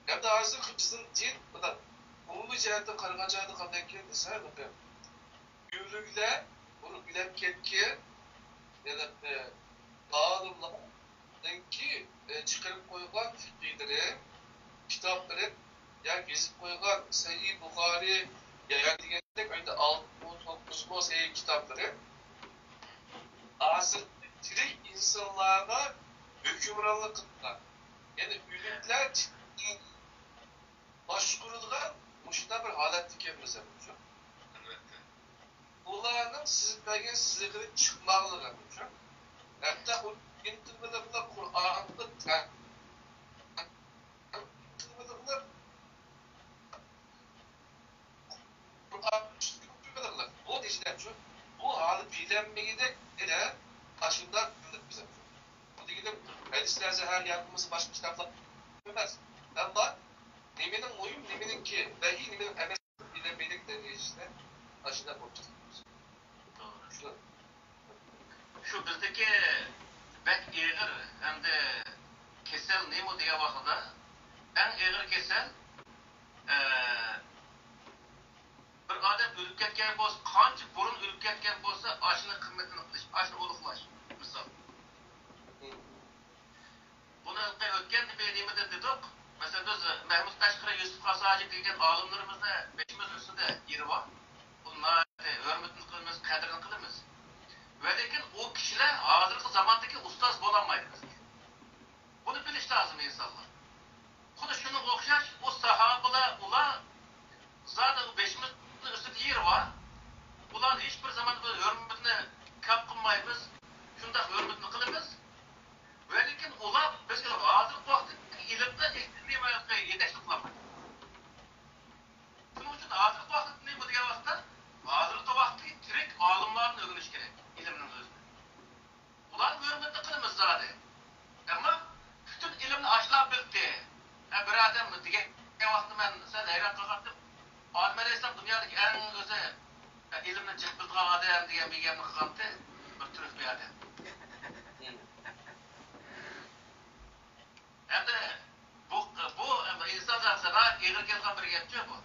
Hem de hazır bizim din bu da umumi cihette kargacağı kandan kendi sayı bakın. Yürürlükle bunu bilen ketki ya da dağılımla ki çıkarıp koyulan fikirleri, kitapları yani gezip koyulan Sahih Bukhari yani diyenek önde 6-9 Sahih kitapları aslında direkt insanlara hükümranlık kıldılar. Yani ülükler ciddi başkurulan muşta bir halet dikemiz yapmışım. Bunların sizlerden sizlere çıkmalı yapmışım. Hatta bu internette bunlar Kur'an'da bu dişler şu, bu hali bilinmeyi de başından bildik bize. Bu dikide hadislerse her yapımızı başka kitaplar bilmez. Ama neminin oyun, neminin ki, dahi neminin hemen bilinmedik de işte başından korkacağız. Doğru. Şu bizdeki bek eğir hem de kesel nemo diye vakıda en eğir kesel bir adam ölüp ketken bolsa, qancha burun ölüp ketken bolsa, aşının kıymetini qilish, aşını uluqlash. Misal. Bunu o'tgan nima dedik? Mesela biz Mahmud Qashqari, Yusuf Qasaji degan olimlarimizda beşimiz ustida yeri bor. Bunlar hurmatini qilamiz, qadrini qilamiz. Va lekin o kishilar hozirgi zamondagi ustoz bo'lolmaydi bizga. Buni biliş lazım insanlar. Konu şunu okşaş, o sahabeler, ular zaten beşimiz üstü yer var. Ulan hiçbir zaman bu hürmetini kap kılmayımız, şunda hürmetini kılımız. Ve lakin ular bizge hazır vakti ilimde istemeye yetiştik kılamayız. Bunun için hazır vakti ne bu diye vakti? Hazır vakti tirik alimlerin öğreniş gerek, iliminin özünü. Ular hürmetini kılımız zaten. Ama bütün ilimni aşılar bildi. Bir adam diye vakti ben sen hayran kalktım. Adem Aleyhisselam dünyadaki en özü ilimni cık bildiğin adam diyen bir gemini kalktı. Bir türlü bir adam. Hem de bu insan zaten eğer gelken bir yapıyor bu.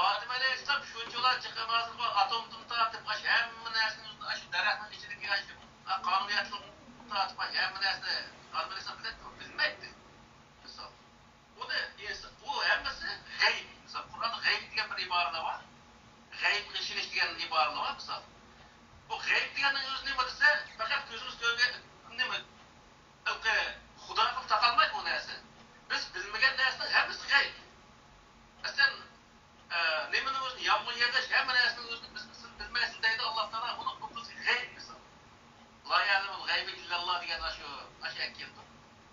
Adem Aleyhisselam şuncular çıkamazlık var. Atomdan tartıp aş hem nersinin aş derahın içindeki aş kanuniyatlı tartıp aş hem nersini Adem Aleyhisselam bilmekti. Misal. Bu hemmesi gayb. Misal Kur'an'da gayb diyen bir ibarada var. Gayb işiniş diyen ibarada var misal. Bu gayb diyenin özü ne mi dese fakat gözümüz görmeye ne mi? Xudoga taqalmaydi bu narsa. Biz bilmagan narsa hammasi g'ayb. Masalan, nimani o'zini yomg'ir yog'ish, hamma narsani o'zini biz bilmaysiz deydi Alloh taolo. Buni bu biz g'ayb misol. La ya'lamul g'ayba illalloh degan shu ayat keldi.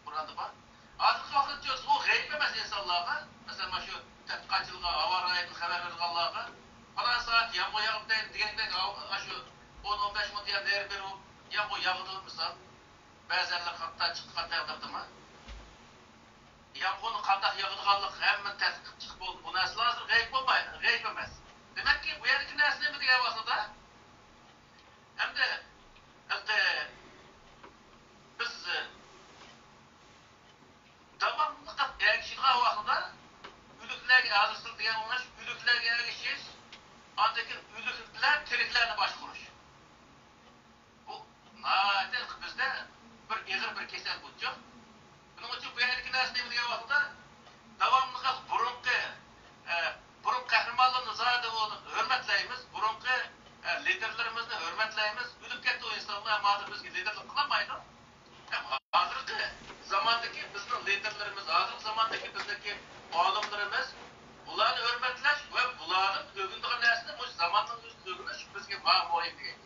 Qur'onda bor. Hozirgi vaqtda diyoruz, o g'ayb emas insonlarga. Masalan, mana shu tadqiqotchilarga, havo rayini xabar berganlarga falan soat yomg'ir yog'ib degandek shu 10-15 minut yer berib yomg'ir yog'di misol. Bəzənlər xatdan çıxıb yağdırdımı? Yağmurun qandaq yağdırğanlıq həmmən tədqiq çıxıb oldu. Bu nəsil hazır qeyb olmayır, qeyb emas. Demək ki, bu yerdeki nəsil mi deyə vasıda? Həm də biz davamlı əgişilğə vaxtında ülüklərə hazırsın deyən onlar ülüklərə əgişir, ancaq ülüklər tiriklərlə baş quruş. Bu nadir bizdə bir ig'ir bir kasal bo'ldi. Buning uchun bu yerdagi narsa nima degan vaqtda davomli burun qahramonlarni zodi hurmatlaymiz, burunqi liderlarimizni hurmatlaymiz. O'lib ketdi o insonlar hozir bizga liderlik qilmaydi. Ham hozirgi zamondagi bizning liderlarimiz, hozirgi zamondagi bizdagi olimlarimiz ularni hurmatlash va ularni o'rganadigan narsani bu zamonning o'zida o'rganish bizga muhim degan.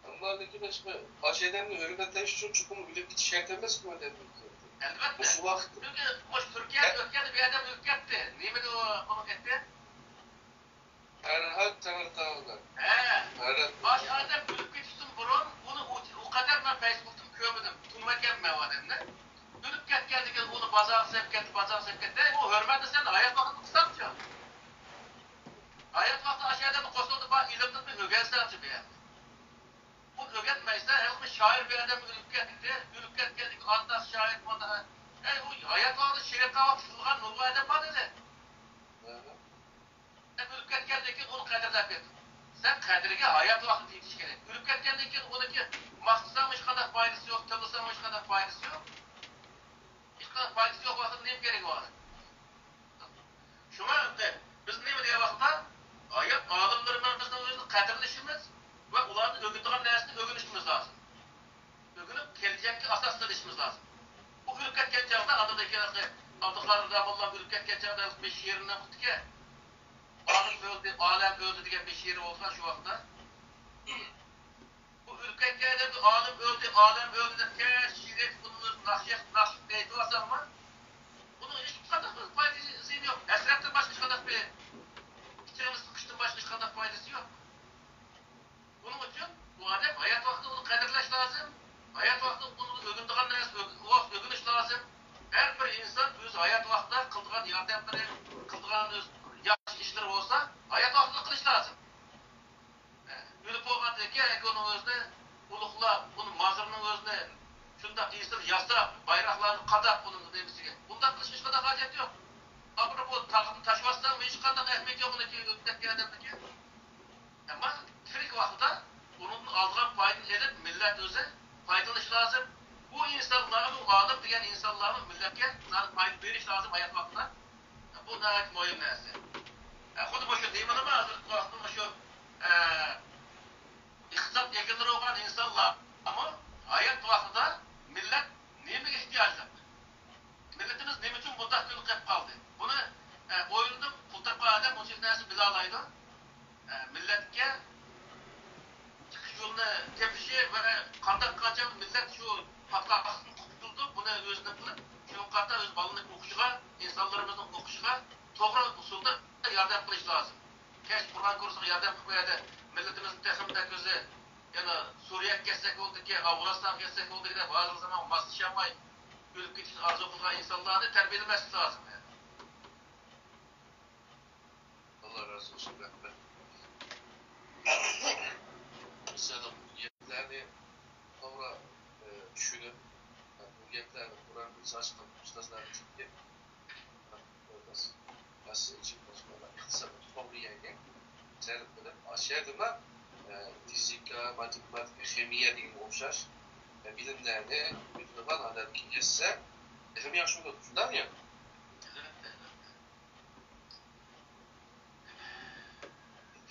Onlardaki başka aşedemle hürmetleyiş için çukumu bilip git şart etmez ki madem. Elbette. Bu vakit. Çünkü hoş Türkiye'de bir adam ülketti. Niye de onu etti? Herhalde temel Evet. Baş adam ölüp geçsin burun. Bunu o kadar ben Facebook'tan görmedim. Tunmaken mi o adamla? Ölüp geldi onu bazar sevketti. O hürmeti sen hayat vakti kısaltıyor. Hayat vakti aşağıda kosuldu bak ilimde bir ögenselci bir yer. Bu öğretmeyse her bir şair bir adam ölüp geldik andas şair bana. O hayat vardı şeref kahvaltısılgan nurlu adam var dedi. Ölüp geldik onu kaderlep et. Sen kaderine hayat vakti yetiş gerek. Ölüp geldik ondaki mahsusamış kadar faydası yok, tılırsamış kadar faydası yok. Hiç kadar faydası yok vakti neyim gerek var? Şuna biz ne diye vakıda hayat adımlarımızın özünü kaderleşimiz ve ularni öğütüğün nersini öğrenişimiz lazım. Öğrenip gelecekki asaslanışımız lazım. Bu ölüp ketken çağda adadaki aldıkları Rabbullah ölüp ketken çağda bir şiirinden tuttu ki alem öldü diyen bir şiiri olsa şu vakta. Bu ölüp ketken de alem öldü derken şiiret bunun nakşik neydi varsa ama bunun hiçbir kadar faydası yok. Esraftan başka kadar bir içerimiz sıkıştın başka kadar faydası yok. Bunun için bu adam hayat vakti bunu kaderleş lazım. Hayat vakti bunu öğündüğün neresi öğünüş lazım. Her bir insan öz hayat vakti kıldığın yardımları, kıldığın yaxşı işleri olsa hayat vaktini kılış lazım. Ölüp olmadı ki onun özüne ulukla, bunun mazırının özüne şunda insan yasap, bayraklarını kadap bunun demesiyle. Bundan kılış hiç kadar hacet yok. Ama bu takımı taşımazsan hiç kadar ehmet yok onun ki öteki adamdaki. Ama tirik vaxtda onun aldığın faydını edip millet özü faydalanış lazım. Bu insanların, bu adım diyen insanların milletke fayda veriş lazım hayat vaxtına. Bu nəhayət mühim nəsə. Xuddi bu şu deyimini mi hazır vaxtında şu iqtisad yekinleri olan insanlar ama ve kandak kaçan millet şu patlaklıktan kurtuldu. Bunu özünü kılıp, şu kata öz balını okuşuğa, insanlarımızın okuşuğa doğru usulda yardım kılış lazım. Keş Kur'an kursuğa yardım kılmaya da milletimizin tekimde gözü yani Suriye'ye geçsek oldu ki, Afganistan geçsek oldu ki de bazı zaman masış yapmayı ölüp gitmiş arzu kılgan insanlarını terbiyelemesi lazım. Yani. Allah razı olsun. Mesela bu yetkilerini doğru düşünüp, bu yetkilerini Kur'an kursu açıktan ustazlarını çıkıp, nasıl için konuşmalar, kısa bir doğru yenge, serip böyle aşağıda fizika, matematik, kemiye gibi okşar bilimlerini bütününden adet geçse hem yaşlı olur, değil mi ya?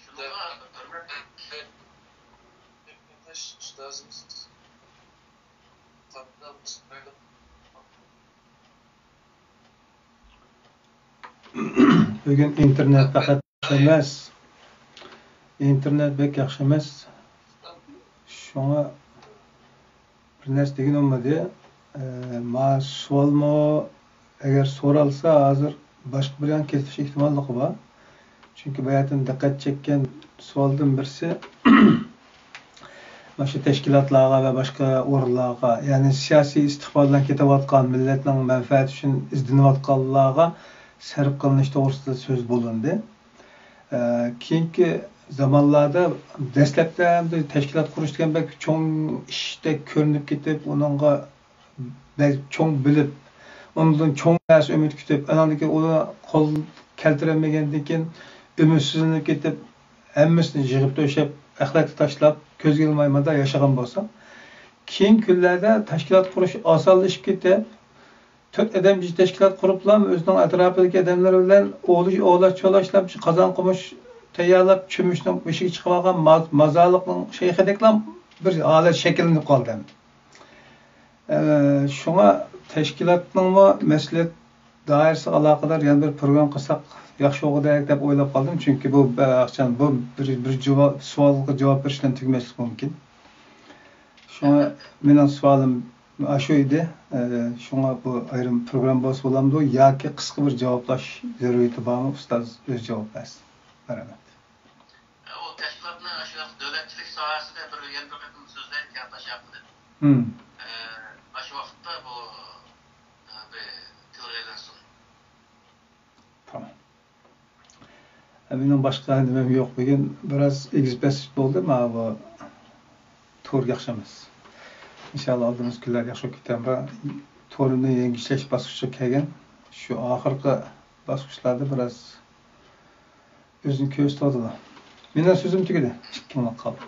Şurada arkadaş ustazımız tatlı mısırlı Bugün internet faqat emas. İnternet bek yaxshi emas. Şuna bir narsa degan olmadı. Ma sualmo agar so'ralsa hozir boshqa bilan ketish ehtimolligi bor. Chunki bu yerdan diqqat chekkan savoldan birisi mana shu tashkilotlarga va boshqa o'rinlarga, ya'ni siyosiy istiqboldan ketayotgan millatning manfaati uchun izlanayotganlarga sarf qilinish to'g'risida so'z bo'lindi. Keyingi zamonlarda dastlabda tashkilot qurish degan bek cho'ng ishdek ko'rinib ketib, uningga cho'ng bilib, undan cho'ng narsa umid kutib, andan keyin uni qo'l keltirolmagandan keyin ümidsizlanib ketib, hammasini yig'ib to'shab, axlatga tashlab, ko'zga ilmaymanda yashagan bo'lsa, keyingi kunlarda tashkilot qurish osonlashib ketib, 4 adam bir tashkilot quriblar, o'zining atrofidagi odamlar bilan o'g'lash cho'lashlab, qozon qumush tayyorlab, cho'mishning beshiga chiqib olgan mazaliqning shayxideklar bir holat shakllanib qoldi. Shunga tashkilotning mas'uliyat doirasiga aloqador yana bir program qilsak yaxshi o'g'idek deb o'ylab qoldim, chunki bu bir savolga javob berish bilan tugmaslik mumkin. Shunga mening savolim shu edi. Shunga bu ayrim program bo'lsa bo'lamdi yoki qisqa bir javoblash zaruriyati bormi? Ustoz o'z javob bersin. Rahmat. O tashkilotni shu davlatchilik sohasida bir yana bir qator so'zlar gaplashyapti. Shu vaqtda bu tilg'aylansin. Tamam. Benim başqa nimam yo'q. Bugün biraz egzibasiya bo'ldi, mana bu to'r yaxshi emas. İnşallah aldığımız günler yaxshi ketadi. To'rini yangi ishlash bosqichiga kelgan. Shu oxirgi bosqichlarda biraz o'zini ko'rsatadilar. Mening so'zim tugadi. 2 minut qoldi.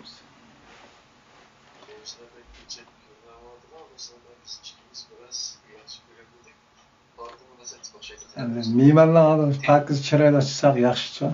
Me'morlar pakiz chiroyli chiqsa yaxshi-chi.